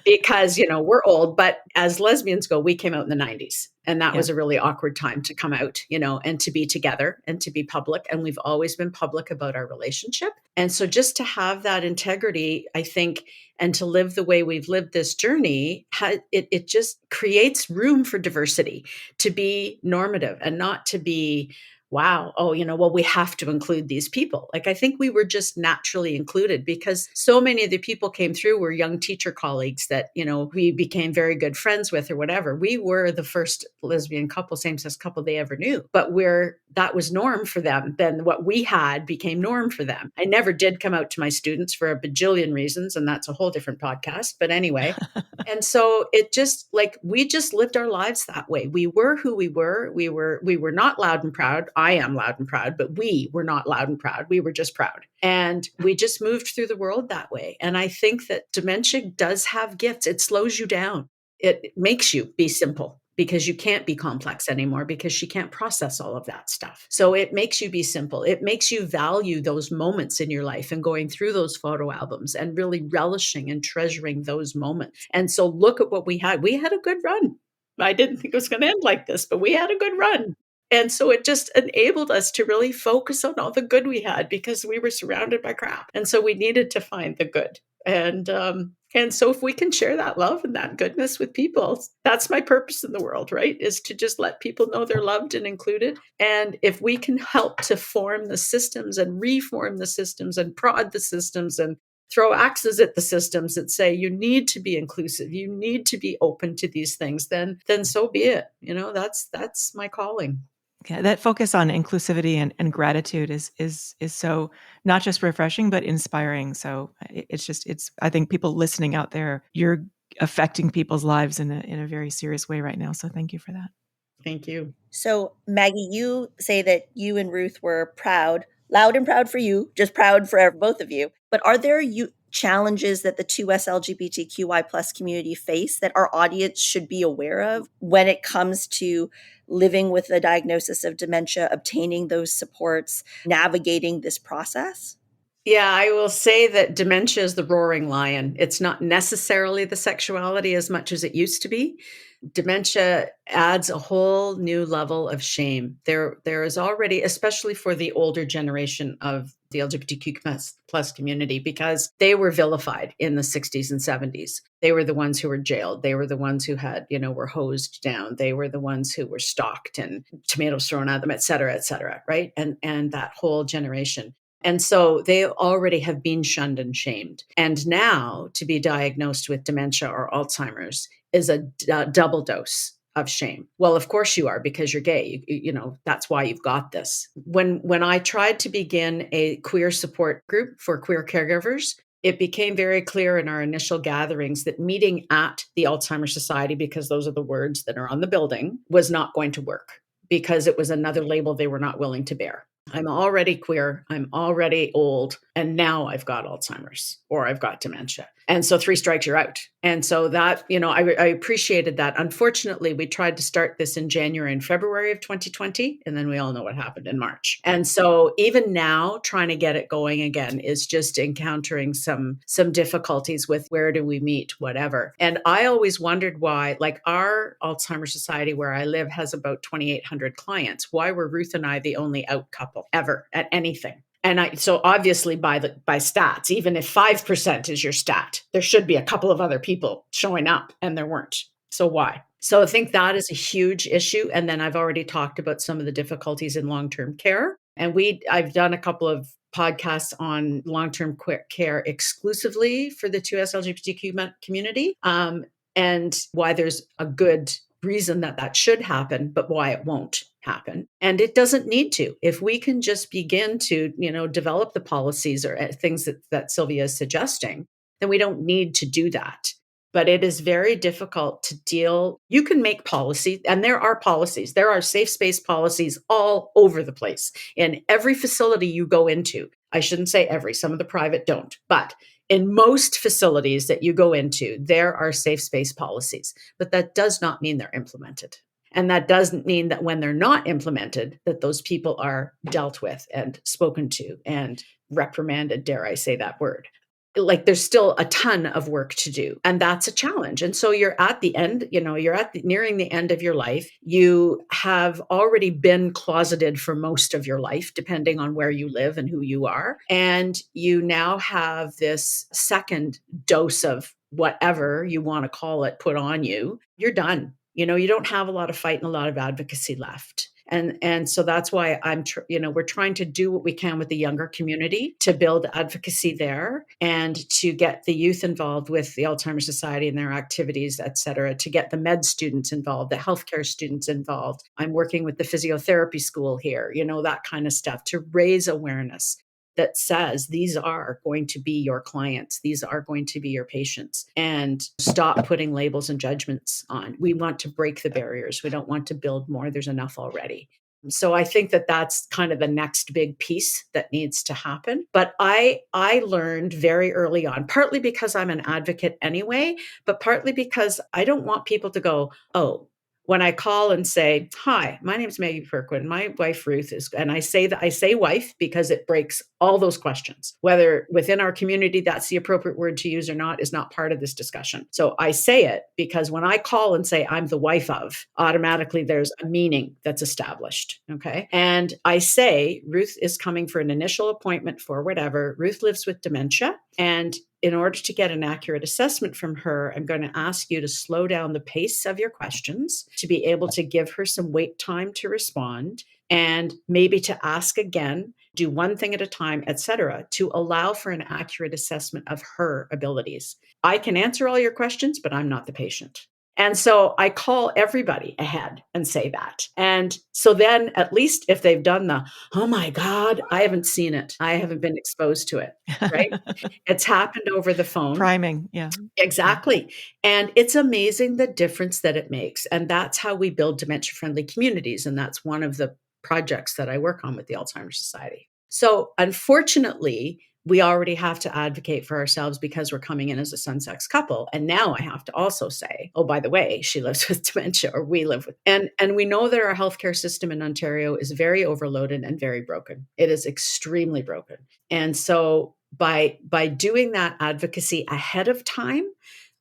because, we're old, but as lesbians go, we came out in the 90s and that was a really awkward time to come out, and to be together and to be public. And we've always been public about our relationship. And so just to have that integrity, I think, and to live the way we've lived this journey, it just creates room for diversity to be normative and not to be wow, oh, well, we have to include these people. Like, I think we were just naturally included because so many of the people came through were young teacher colleagues that, we became very good friends with or whatever. We were the first lesbian couple, same-sex couple they ever knew, but that was norm for them. Then what we had became norm for them. I never did come out to my students for a bajillion reasons, and that's a whole different podcast. But anyway, and so it just like we just lived our lives that way. We were who we were. We were not loud and proud. I am loud and proud, but we were not loud and proud. We were just proud. And we just moved through the world that way. And I think that dementia does have gifts. It slows you down. It makes you be simple because you can't be complex anymore because she can't process all of that stuff. So it makes you be simple. It makes you value those moments in your life and going through those photo albums and really relishing and treasuring those moments. And so look at what we had. We had a good run. I didn't think it was going to end like this, but we had a good run. And so it just enabled us to really focus on all the good we had because we were surrounded by crap. And so we needed to find the good. And so if we can share that love and that goodness with people, that's my purpose in the world, right? Is to just let people know they're loved and included. And if we can help to form the systems and reform the systems and prod the systems and throw axes at the systems that say you need to be inclusive, you need to be open to these things, then so be it. That's my calling. Yeah, that focus on inclusivity and gratitude is so not just refreshing, but inspiring. So I think people listening out there, you're affecting people's lives in a very serious way right now. So thank you for that. Thank you. So Maggie, you say that you and Ruth were proud, loud and proud for you, just proud for both of you. But are there challenges that the 2S LGBTQI plus community face that our audience should be aware of when it comes to living with a diagnosis of dementia, obtaining those supports, navigating this process? Yeah, I will say that dementia is the roaring lion. It's not necessarily the sexuality as much as it used to be. Dementia adds a whole new level of shame. There is already, especially for the older generation of the LGBTQ plus community, because they were vilified in the 60s and 70s. They were the ones who were jailed. They were the ones who had, were hosed down. They were the ones who were stalked and tomatoes thrown at them, et cetera, right? And that whole generation. And so they already have been shunned and shamed. And now to be diagnosed with dementia or Alzheimer's is a double dose of shame. Well, of course you are because you're gay. That's why you've got this. When I tried to begin a queer support group for queer caregivers, it became very clear in our initial gatherings that meeting at the Alzheimer's Society, because those are the words that are on the building, was not going to work because it was another label they were not willing to bear. I'm already queer, I'm already old, and now I've got Alzheimer's or I've got dementia. And so 3 strikes, you're out. And so that, I appreciated that. Unfortunately, we tried to start this in January and February of 2020, and then we all know what happened in March. And so even now, trying to get it going again is just encountering some difficulties with where do we meet, whatever. And I always wondered why, like our Alzheimer's Society where I live has about 2,800 clients. Why were Ruth and I the only out couple ever at anything? And so obviously by stats, even if 5% is your stat, there should be a couple of other people showing up and there weren't. So why? So I think that is a huge issue. And then I've already talked about some of the difficulties in long-term care. And I've done a couple of podcasts on long-term care exclusively for the 2S LGBTQ community, and why there's a good reason that should happen, but why it won't happen. And it doesn't need to. If we can just begin to, develop the policies or things that Sylvia is suggesting, then we don't need to do that. But it is very difficult to deal. You can make policy, and there are policies. There are safe space policies all over the place. In every facility you go into, I shouldn't say every, some of the private don't, but in most facilities that you go into, there are safe space policies, but that does not mean they're implemented. And that doesn't mean that when they're not implemented, that those people are dealt with and spoken to and reprimanded, dare I say that word. Like there's still a ton of work to do. And that's a challenge. And so you're at the end, nearing the end of your life. You have already been closeted for most of your life, depending on where you live and who you are. And you now have this second dose of whatever you want to call it put on you. You're done. You don't have a lot of fight and a lot of advocacy left. And so that's why we're trying to do what we can with the younger community to build advocacy there and to get the youth involved with the Alzheimer's Society and their activities, et cetera, to get the med students involved, the healthcare students involved. I'm working with the physiotherapy school here, that kind of stuff, to raise awareness that says these are going to be your clients, these are going to be your patients, and stop putting labels and judgments on. We want to break the barriers. We don't want to build more. There's enough already. So I think that that's kind of the next big piece that needs to happen. But I learned very early on, partly because I'm an advocate anyway, but partly because I don't want people to go, oh, when I call and say, hi, my name is Maggie Perquin, my wife Ruth is, and I say wife because it breaks all those questions. Whether within our community that's the appropriate word to use or not is not part of this discussion. So I say it because when I call and say I'm the wife of, automatically there's a meaning that's established. Okay. And I say Ruth is coming for an initial appointment for whatever. Ruth lives with dementia. And in order to get an accurate assessment from her, I'm going to ask you to slow down the pace of your questions to be able to give her some wait time to respond, and maybe to ask again, do one thing at a time, et cetera, to allow for an accurate assessment of her abilities. I can answer all your questions, but I'm not the patient. And so I call everybody ahead and say that. And so then at least if they've done oh my God, I haven't seen it. I haven't been exposed to it, right? It's happened over the phone. Priming, yeah. Exactly. And it's amazing the difference that it makes. And that's how we build dementia-friendly communities. And that's one of the projects that I work on with the Alzheimer's Society. So unfortunately, we already have to advocate for ourselves because we're coming in as a same-sex couple. And now I have to also say, oh, by the way, she lives with dementia, or we live with, and we know that our healthcare system in Ontario is very overloaded and very broken. It is extremely broken. And so by doing that advocacy ahead of time,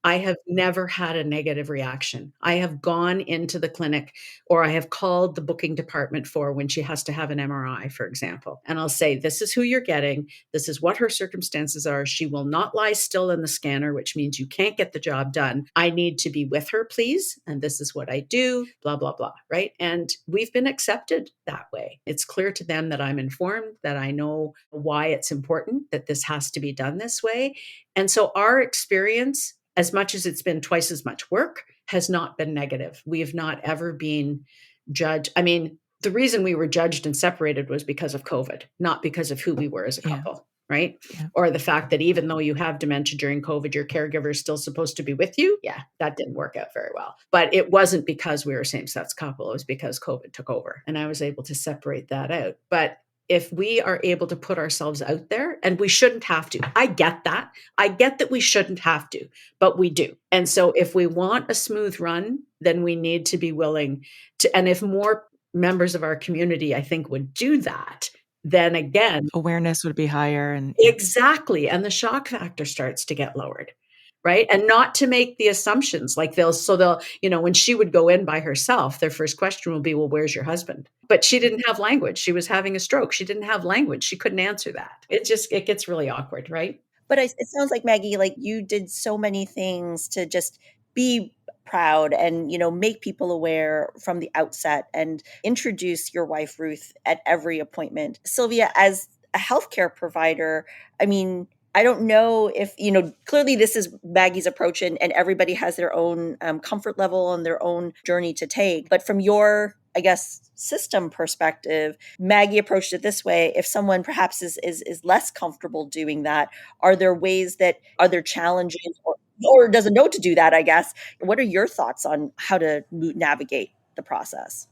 I have never had a negative reaction. I have gone into the clinic, or I have called the booking department for when she has to have an MRI, for example. And I'll say, this is who you're getting. This is what her circumstances are. She will not lie still in the scanner, which means you can't get the job done. I need to be with her, please. And this is what I do, blah, blah, blah, right? And we've been accepted that way. It's clear to them that I'm informed, that I know why it's important, that this has to be done this way. And so our experience, as much as it's been twice as much work, has not been negative. We have not ever been judged. I mean, the reason we were judged and separated was because of COVID, not because of who we were as a couple, right? Yeah. Or the fact that even though you have dementia during COVID, your caregiver is still supposed to be with you. Yeah, that didn't work out very well. But it wasn't because we were a same-sex couple. It was because COVID took over. And I was able to separate that out. But if we are able to put ourselves out there, and we shouldn't have to. I get that. I get that we shouldn't have to, but we do. And so if we want a smooth run, then we need to be willing to, and if more members of our community, I think, would do that, then again, awareness would be higher. And exactly. And the shock factor starts to get lowered. Right. And not to make the assumptions like they'll, when she would go in by herself, their first question will be, well, where's your husband? But she didn't have language. She was having a stroke. She didn't have language. She couldn't answer that. It gets really awkward. Right. But it sounds like, Maggie, like you did so many things to just be proud and, make people aware from the outset and introduce your wife, Ruth, at every appointment. Sylvia, as a healthcare provider, I mean, I don't know if, clearly this is Maggie's approach and everybody has their own comfort level and their own journey to take. But from your, I guess, system perspective, Maggie approached it this way. If someone perhaps is less comfortable doing that, are there challenges or doesn't know to do that, I guess? What are your thoughts on how to navigate the process?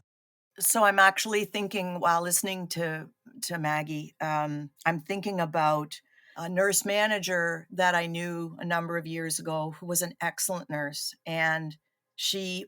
So I'm actually thinking while listening to Maggie, I'm thinking about a nurse manager that I knew a number of years ago who was an excellent nurse. And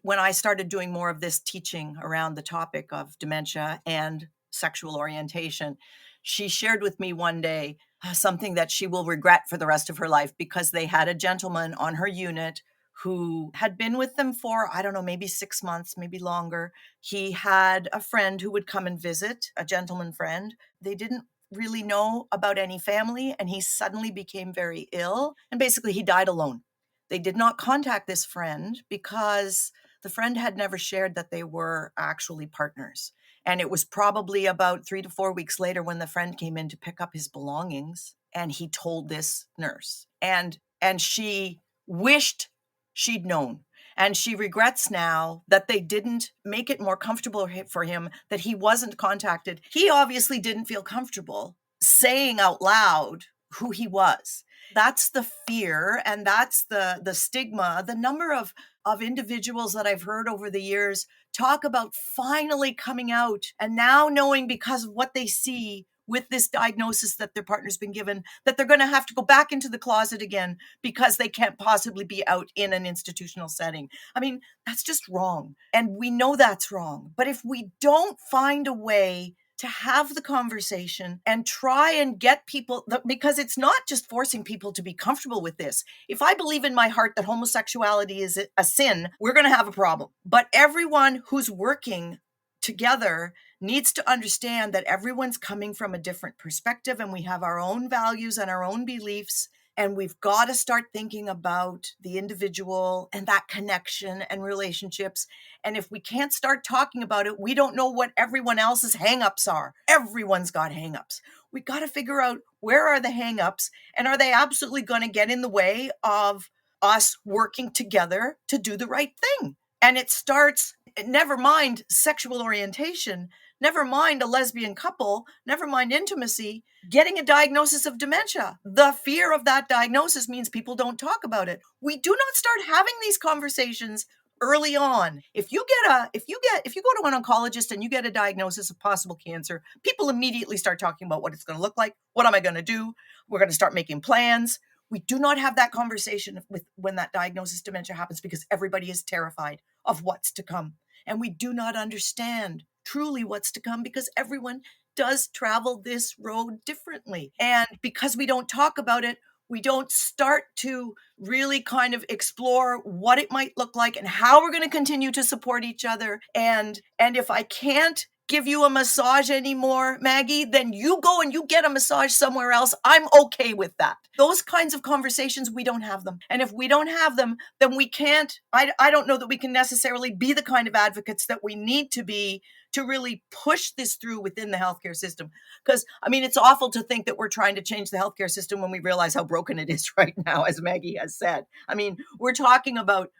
when I started doing more of this teaching around the topic of dementia and sexual orientation, she shared with me one day something that she will regret for the rest of her life, because they had a gentleman on her unit who had been with them for, I don't know, maybe 6 months, maybe longer. He had a friend who would come and visit, a gentleman friend. They didn't really know about any family, and he suddenly became very ill, and basically he died alone. They did not contact this friend because the friend had never shared that they were actually partners. And it was probably about 3 to 4 weeks later when the friend came in to pick up his belongings, and he told this nurse. And she wished she'd known. And she regrets now that they didn't make it more comfortable for him, that he wasn't contacted. He obviously didn't feel comfortable saying out loud who he was. That's the fear, and that's the stigma. The number of individuals that I've heard over the years talk about finally coming out and now knowing, because of what they see with this diagnosis that their partner's been given, that they're going to have to go back into the closet again because they can't possibly be out in an institutional setting. I mean, that's just wrong. And we know that's wrong. But if we don't find a way to have the conversation and try and get people, because it's not just forcing people to be comfortable with this. If I believe in my heart that homosexuality is a sin, we're going to have a problem. But everyone who's working together needs to understand that everyone's coming from a different perspective, and we have our own values and our own beliefs. And we've got to start thinking about the individual and that connection and relationships. And if we can't start talking about it, we don't know what everyone else's hangups are. Everyone's got hangups. We got to figure out, where are the hangups, and are they absolutely going to get in the way of us working together to do the right thing? And it starts, never mind sexual orientation, never mind a lesbian couple, never mind intimacy, getting a diagnosis of dementia. The fear of that diagnosis means people don't talk about it. We do not start having these conversations early on. If you go to an oncologist and you get a diagnosis of possible cancer, people immediately start talking about what it's going to look like. What am I going to do? We're going to start making plans. We do not have that conversation when that diagnosis dementia happens, because everybody is terrified of what's to come. And we do not understand truly what's to come, because everyone does travel this road differently. And because we don't talk about it, we don't start to really kind of explore what it might look like and how we're going to continue to support each other. And if I can't give you a massage anymore, Maggie, then you go and you get a massage somewhere else. I'm okay with that. Those kinds of conversations, we don't have them. And if we don't have them, then we can't, I don't know that we can necessarily be the kind of advocates that we need to be to really push this through within the healthcare system. Because, I mean, it's awful to think that we're trying to change the healthcare system when we realize how broken it is right now, as Maggie has said. I mean, we're talking about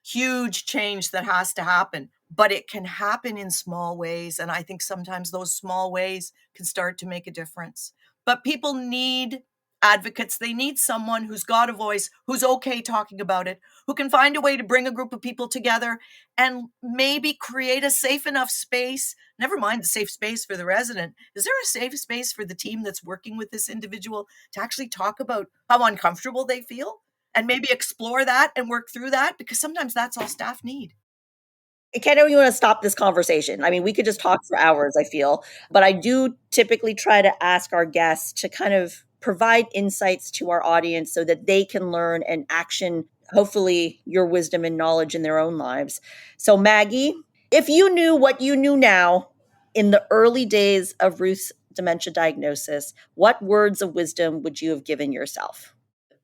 huge change that has to happen, but it can happen in small ways. And I think sometimes those small ways can start to make a difference. But people need advocates. They need someone who's got a voice, who's okay talking about it, who can find a way to bring a group of people together and maybe create a safe enough space. Never mind the safe space for the resident. Is there a safe space for the team that's working with this individual to actually talk about how uncomfortable they feel and maybe explore that and work through that? Because sometimes that's all staff need. I can't even want to stop this conversation. I mean, we could just talk for hours, I feel. But I do typically try to ask our guests to kind of provide insights to our audience so that they can learn and action, hopefully, your wisdom and knowledge in their own lives. So, Maggie, if you knew what you knew now in the early days of Ruth's dementia diagnosis, what words of wisdom would you have given yourself?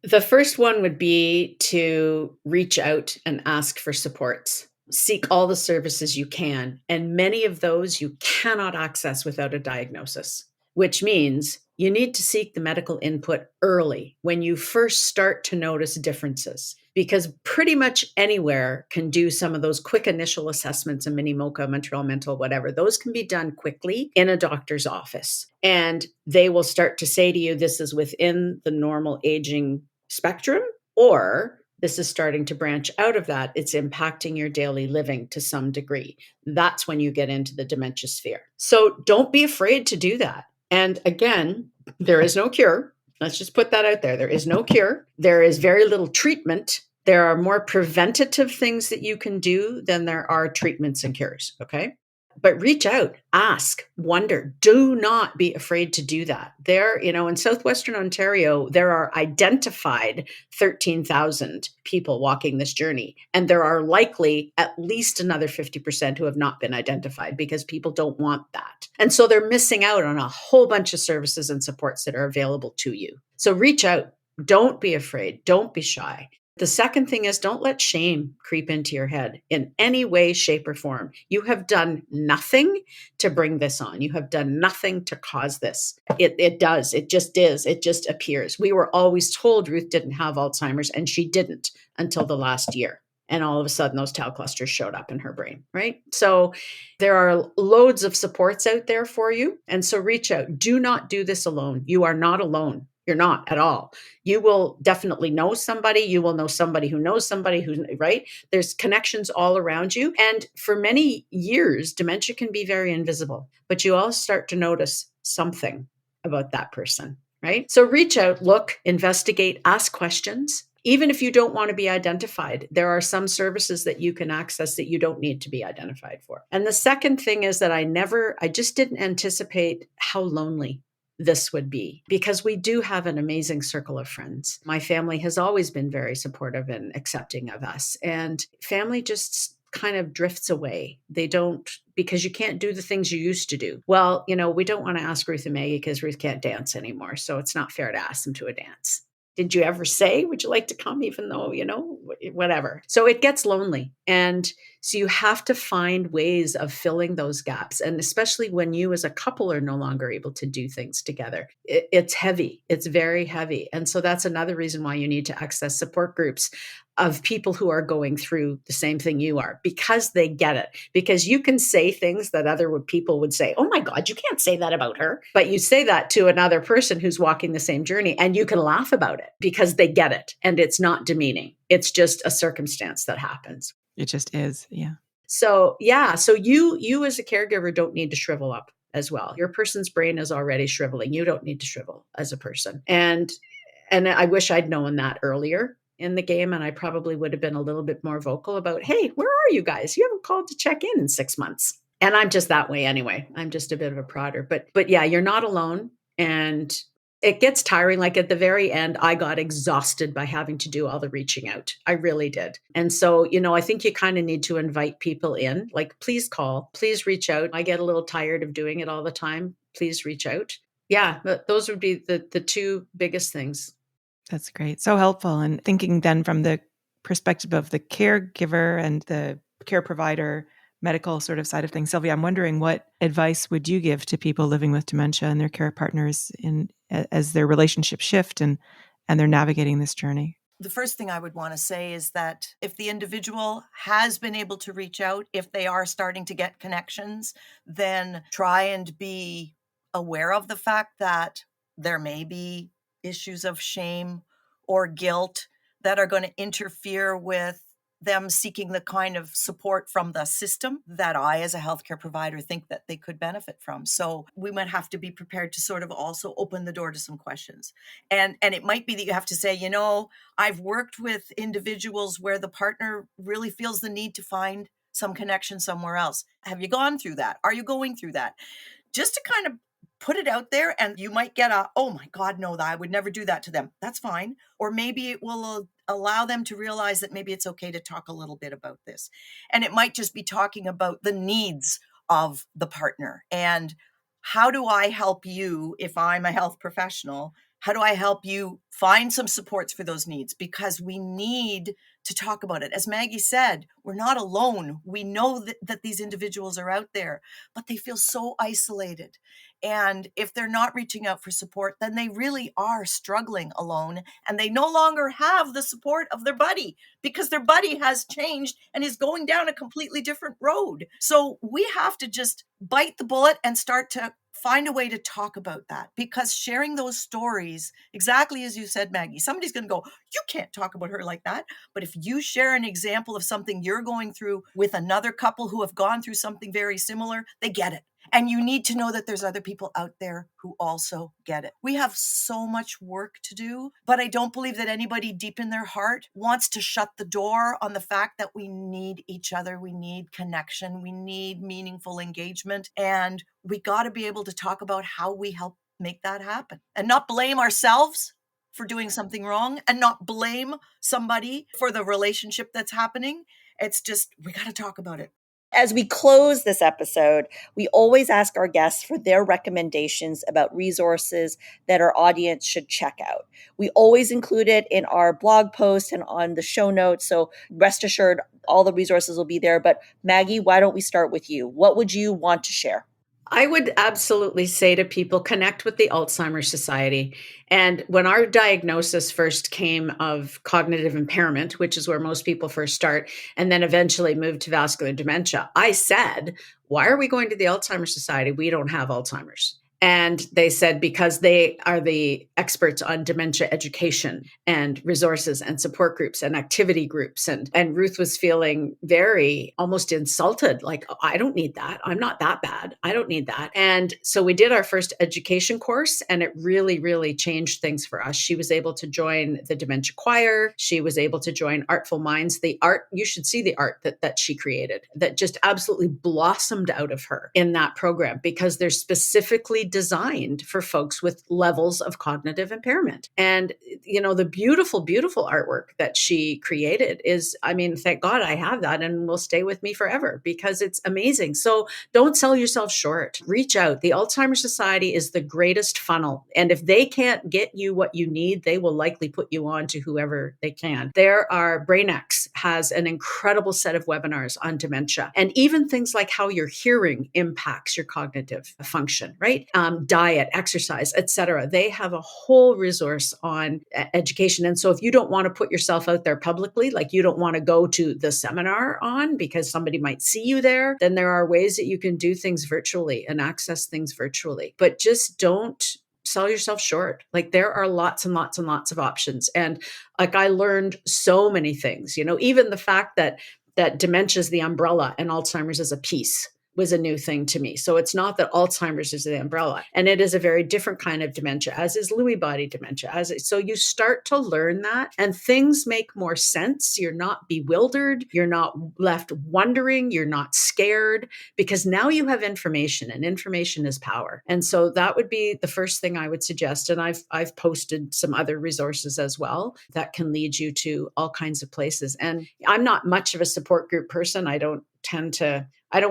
The first one would be to reach out and ask for supports. Seek all the services you can. And many of those you cannot access without a diagnosis, which means you need to seek the medical input early when you first start to notice differences, because pretty much anywhere can do some of those quick initial assessments in Minimoka, Montreal Mental, whatever. Those can be done quickly in a doctor's office. And they will start to say to you, this is within the normal aging spectrum, or this is starting to branch out of that. It's impacting your daily living to some degree. That's when you get into the dementia sphere. So don't be afraid to do that. And again, there is no cure. Let's just put that out there. There is no cure. There is very little treatment. There are more preventative things that you can do than there are treatments and cures. Okay. But reach out, ask, wonder. Do not be afraid to do that. There, in Southwestern Ontario, there are identified 13,000 people walking this journey. And there are likely at least another 50% who have not been identified because people don't want that. And so they're missing out on a whole bunch of services and supports that are available to you. So reach out. Don't be afraid. Don't be shy. The second thing is don't let shame creep into your head in any way, shape, or form. You have done nothing to bring this on. You have done nothing to cause this. It does. It just is. It just appears. We were always told Ruth didn't have Alzheimer's, and she didn't until the last year. And all of a sudden, those tau clusters showed up in her brain, right? So there are loads of supports out there for you. And so reach out. Do not do this alone. You are not alone. You're not at all. You will definitely know somebody. You will know somebody who knows somebody who, right? There's connections all around you. And for many years, dementia can be very invisible, but you all start to notice something about that person, right? So reach out, look, investigate, ask questions. Even if you don't want to be identified, there are some services that you can access that you don't need to be identified for. And the second thing is that I just didn't anticipate how lonely this would be, because we do have an amazing circle of friends. My family has always been very supportive and accepting of us, and family just kind of drifts away. They don't, because you can't do the things you used to do. Well, we don't want to ask Ruth and Maggie because Ruth can't dance anymore. So it's not fair to ask them to a dance. Did you ever say, would you like to come, even though, whatever. So it gets lonely. And so you have to find ways of filling those gaps. And especially when you as a couple are no longer able to do things together, it's heavy. It's very heavy. And so that's another reason why you need to access support groups of people who are going through the same thing you are, because they get it. Because you can say things that other people would say, oh my God, you can't say that about her. But you say that to another person who's walking the same journey, and you can laugh about it because they get it. And it's not demeaning. It's just a circumstance that happens. It just is. Yeah. So you as a caregiver don't need to shrivel up as well. Your person's brain is already shriveling. You don't need to shrivel as a person. And I wish I'd known that earlier in the game. And I probably would have been a little bit more vocal about, hey, where are you guys? You haven't called to check in 6 months. And I'm just that way anyway. I'm just a bit of a prodder. But yeah, you're not alone. And it gets tiring. Like at the very end, I got exhausted by having to do all the reaching out. I really did. And so, I think you kind of need to invite people in, like, please call, please reach out. I get a little tired of doing it all the time. Please reach out. Yeah, but those would be the two biggest things. That's great. So helpful. And thinking then from the perspective of the caregiver and the care provider, medical sort of side of things, Sylvia, I'm wondering, what advice would you give to people living with dementia and their care partners as their relationships shift and they're navigating this journey? The first thing I would want to say is that if the individual has been able to reach out, if they are starting to get connections, then try and be aware of the fact that there may be issues of shame or guilt that are going to interfere with them seeking the kind of support from the system that I, as a healthcare provider, think that they could benefit from. So we might have to be prepared to sort of also open the door to some questions. And it might be that you have to say, I've worked with individuals where the partner really feels the need to find some connection somewhere else. Have you gone through that? Are you going through that? Just to kind of put it out there, and you might get oh my God, no, I would never do that to them. That's fine. Or maybe it will allow them to realize that maybe it's okay to talk a little bit about this. And it might just be talking about the needs of the partner. And how do I help you if I'm a health professional? How do I help you find some supports for those needs? Because we need to talk about it. As Maggie said, we're not alone. We know that these individuals are out there, but they feel so isolated. And if they're not reaching out for support, then they really are struggling alone, and they no longer have the support of their buddy because their buddy has changed and is going down a completely different road. So we have to just bite the bullet and start to find a way to talk about that, because sharing those stories, exactly as you said, Maggie, somebody's going to go, you can't talk about her like that. But if you share an example of something you're going through with another couple who have gone through something very similar, they get it. And you need to know that there's other people out there who also get it. We have so much work to do, but I don't believe that anybody deep in their heart wants to shut the door on the fact that we need each other. We need connection. We need meaningful engagement. And we got to be able to talk about how we help make that happen and not blame ourselves for doing something wrong and not blame somebody for the relationship that's happening. It's just, we got to talk about it. As we close this episode, we always ask our guests for their recommendations about resources that our audience should check out. We always include it in our blog post and on the show notes. So rest assured, all the resources will be there. But Maggie, why don't we start with you? What would you want to share? I would absolutely say to people, connect with the Alzheimer's Society. And when our diagnosis first came of cognitive impairment, which is where most people first start, and then eventually moved to vascular dementia, I said, why are we going to the Alzheimer's Society? We don't have Alzheimer's. And they said, because they are the experts on dementia education and resources and support groups and activity groups. And Ruth was feeling very almost insulted, like, oh, I don't need that. I'm not that bad. I don't need that. And so we did our first education course, and it really, really changed things for us. She was able to join the dementia choir. She was able to join Artful Minds. The art, you should see the art that she created that just absolutely blossomed out of her in that program, because they're specifically designed for folks with levels of cognitive impairment. And, you know, the beautiful, beautiful artwork that she created is, I mean, thank God I have that and will stay with me forever because it's amazing. So don't sell yourself short. Reach out. The Alzheimer's Society is the greatest funnel. And if they can't get you what you need, they will likely put you on to whoever they can. There are BrainX has an incredible set of webinars on dementia, and even things like how your hearing impacts your cognitive function, right? Diet, exercise, etc. They have a whole resource on education. And so if you don't want to put yourself out there publicly, like you don't want to go to the seminar on because somebody might see you there, then there are ways that you can do things virtually and access things virtually. But just don't sell yourself short. Like there are lots and lots and lots of options. And like I learned so many things, you know, even the fact that dementia is the umbrella and Alzheimer's is a piece was a new thing to me. So it's not that Alzheimer's is the umbrella, and it is a very different kind of dementia, as is Lewy body dementia. So you start to learn that, and things make more sense. You're not bewildered. You're not left wondering. You're not scared, because now you have information, and information is power. And so that would be the first thing I would suggest. And I've posted some other resources as well that can lead you to all kinds of places. And I'm not much of a support group person. I don't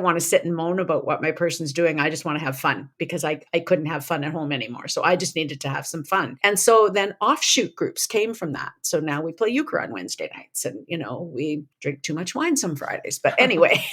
want to sit and moan about what my person's doing. I just want to have fun, because I couldn't have fun at home anymore. So I just needed to have some fun. And so then offshoot groups came from that. So now we play euchre on Wednesday nights, and, you know, we drink too much wine some Fridays, but anyway,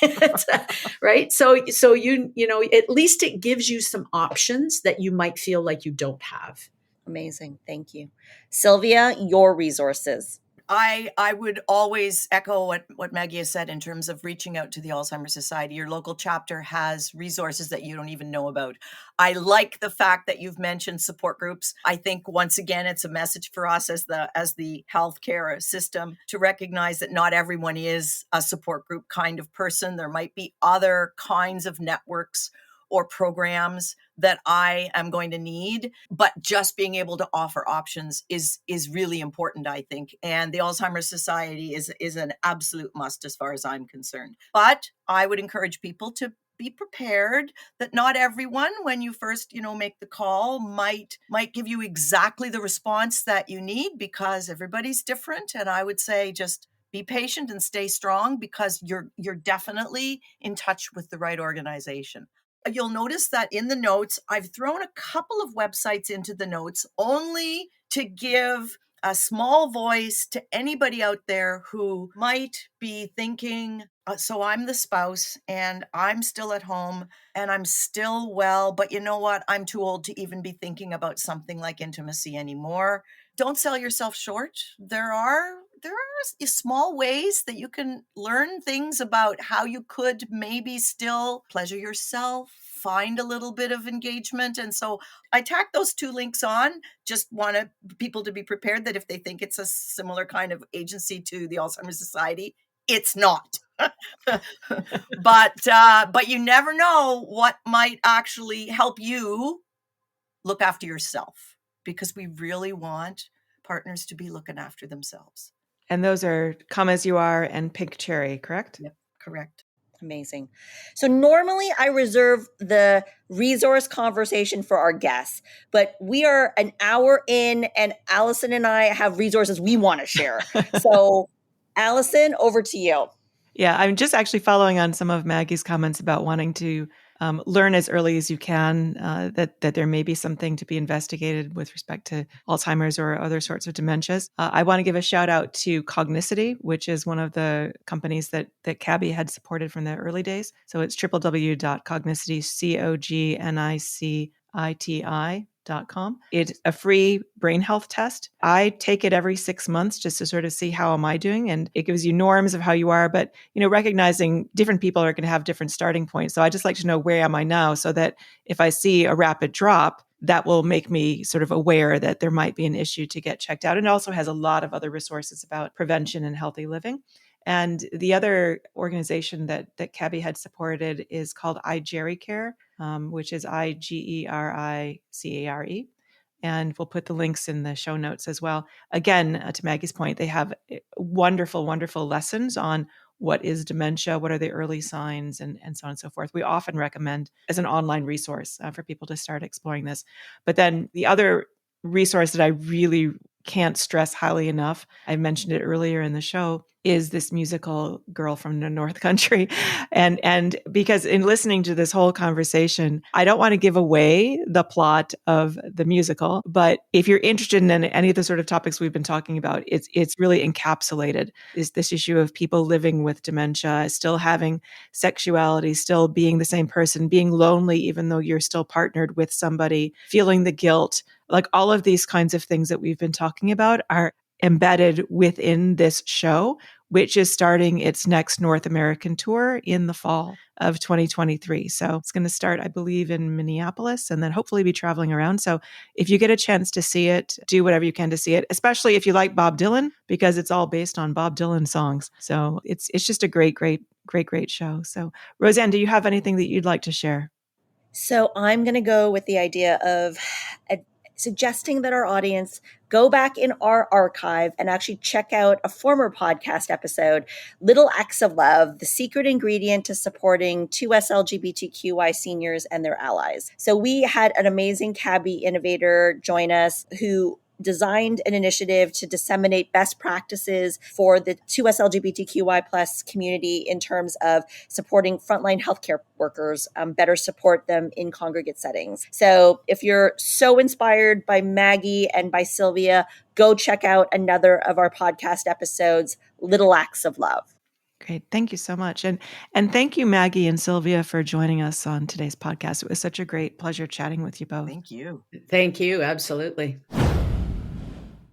right. So you know, at least it gives you some options that you might feel like you don't have. Amazing. Thank you. Sylvia, your resources. I would always echo what Maggie has said in terms of reaching out to the Alzheimer's Society. Your local chapter has resources that you don't even know about. I like the fact that you've mentioned support groups. I think once again, it's a message for us as the healthcare system to recognize that not everyone is a support group kind of person. There might be other kinds of networks or programs that I am going to need, but just being able to offer options is really important, I think. And the Alzheimer's Society is an absolute must as far as I'm concerned. But I would encourage people to be prepared that not everyone, when you first, make the call, might give you exactly the response that you need, because everybody's different. And I would say just be patient and stay strong, because you're definitely in touch with the right organization. You'll notice that in the notes, I've thrown a couple of websites into the notes only to give a small voice to anybody out there who might be thinking, so I'm the spouse and I'm still at home and I'm still well, but you know what? I'm too old to even be thinking about something like intimacy anymore. Don't sell yourself short. There are small ways that you can learn things about how you could maybe still pleasure yourself, find a little bit of engagement. And so I tack those two links on. Just want people to be prepared that if they think it's a similar kind of agency to the Alzheimer's Society, it's not. But you never know what might actually help you look after yourself, because we really want partners to be looking after themselves. And those are Come As You Are and Pink Cherry, correct? Yep, correct. Amazing. So normally I reserve the resource conversation for our guests, but we are an hour in and Allison and I have resources we want to share. So Allison, over to you. Yeah, I'm just actually following on some of Maggie's comments about wanting to learn as early as you can that there may be something to be investigated with respect to Alzheimer's or other sorts of dementias. I want to give a shout out to Cognicity, which is one of the companies that Cabby had supported from the early days. So it's www.cognicity, COGNICITI.com. It's a free brain health test. I take it every 6 months just to sort of see how am I doing, and it gives you norms of how you are, but recognizing different people are going to have different starting points. So I just like to know where am I now, so that if I see a rapid drop, that will make me sort of aware that there might be an issue to get checked out. And it also has a lot of other resources about prevention and healthy living. And the other organization that Cabby had supported is called iGeriCare, which is IGERICARE. And we'll put the links in the show notes as well. Again, to Maggie's point, they have wonderful, wonderful lessons on what is dementia, what are the early signs, and so on and so forth. We often recommend as an online resource for people to start exploring this. But then the other resource that I really can't stress highly enough, I mentioned it earlier in the show, is this musical Girl from the North Country. And because in listening to this whole conversation, I don't want to give away the plot of the musical, but if you're interested in any of the sort of topics we've been talking about, it's really encapsulated. Is this issue of people living with dementia, still having sexuality, still being the same person, being lonely even though you're still partnered with somebody, feeling the guilt, like all of these kinds of things that we've been talking about are embedded within this show, which is starting its next North American tour in the fall of 2023. So it's going to start, I believe, in Minneapolis and then hopefully be traveling around. So if you get a chance to see it, do whatever you can to see it, especially if you like Bob Dylan, because it's all based on Bob Dylan songs. So it's just a great show. So Rosanne, do you have anything that you'd like to share? So I'm going to go with the idea of suggesting that our audience go back in our archive and actually check out a former podcast episode, Little Acts of Love, the secret ingredient to supporting 2S LGBTQI seniors and their allies. So we had an amazing Cabby innovator join us who designed an initiative to disseminate best practices for the 2S LGBTQI plus community in terms of supporting frontline healthcare workers, better support them in congregate settings. So if you're so inspired by Maggie and by Sylvia, go check out another of our podcast episodes, Little Acts of Love. Great. Thank you so much. And thank you, Maggie and Sylvia, for joining us on today's podcast. It was such a great pleasure chatting with you both. Thank you. Thank you. Absolutely.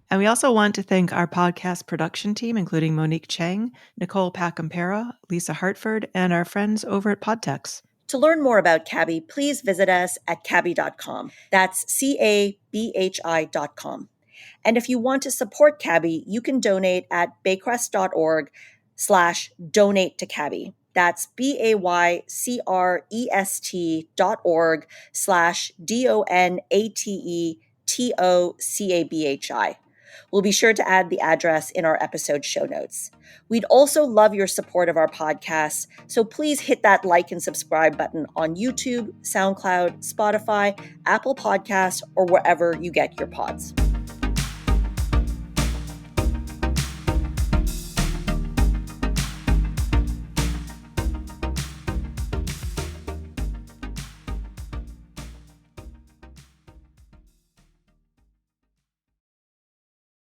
And we also want to thank our podcast production team, including Monique Chang, Nicole Pacampera, Lisa Hartford, and our friends over at Podtex. To learn more about Cabby, please visit us at cabby.com. That's CABHI.com. And if you want to support Cabby, you can donate at baycrest.org/donate to Cabby. That's BAYCREST.org/DONATETOCABHI. We'll be sure to add the address in our episode show notes. We'd also love your support of our podcast, so please hit that like and subscribe button on YouTube, SoundCloud, Spotify, Apple Podcasts, or wherever you get your pods.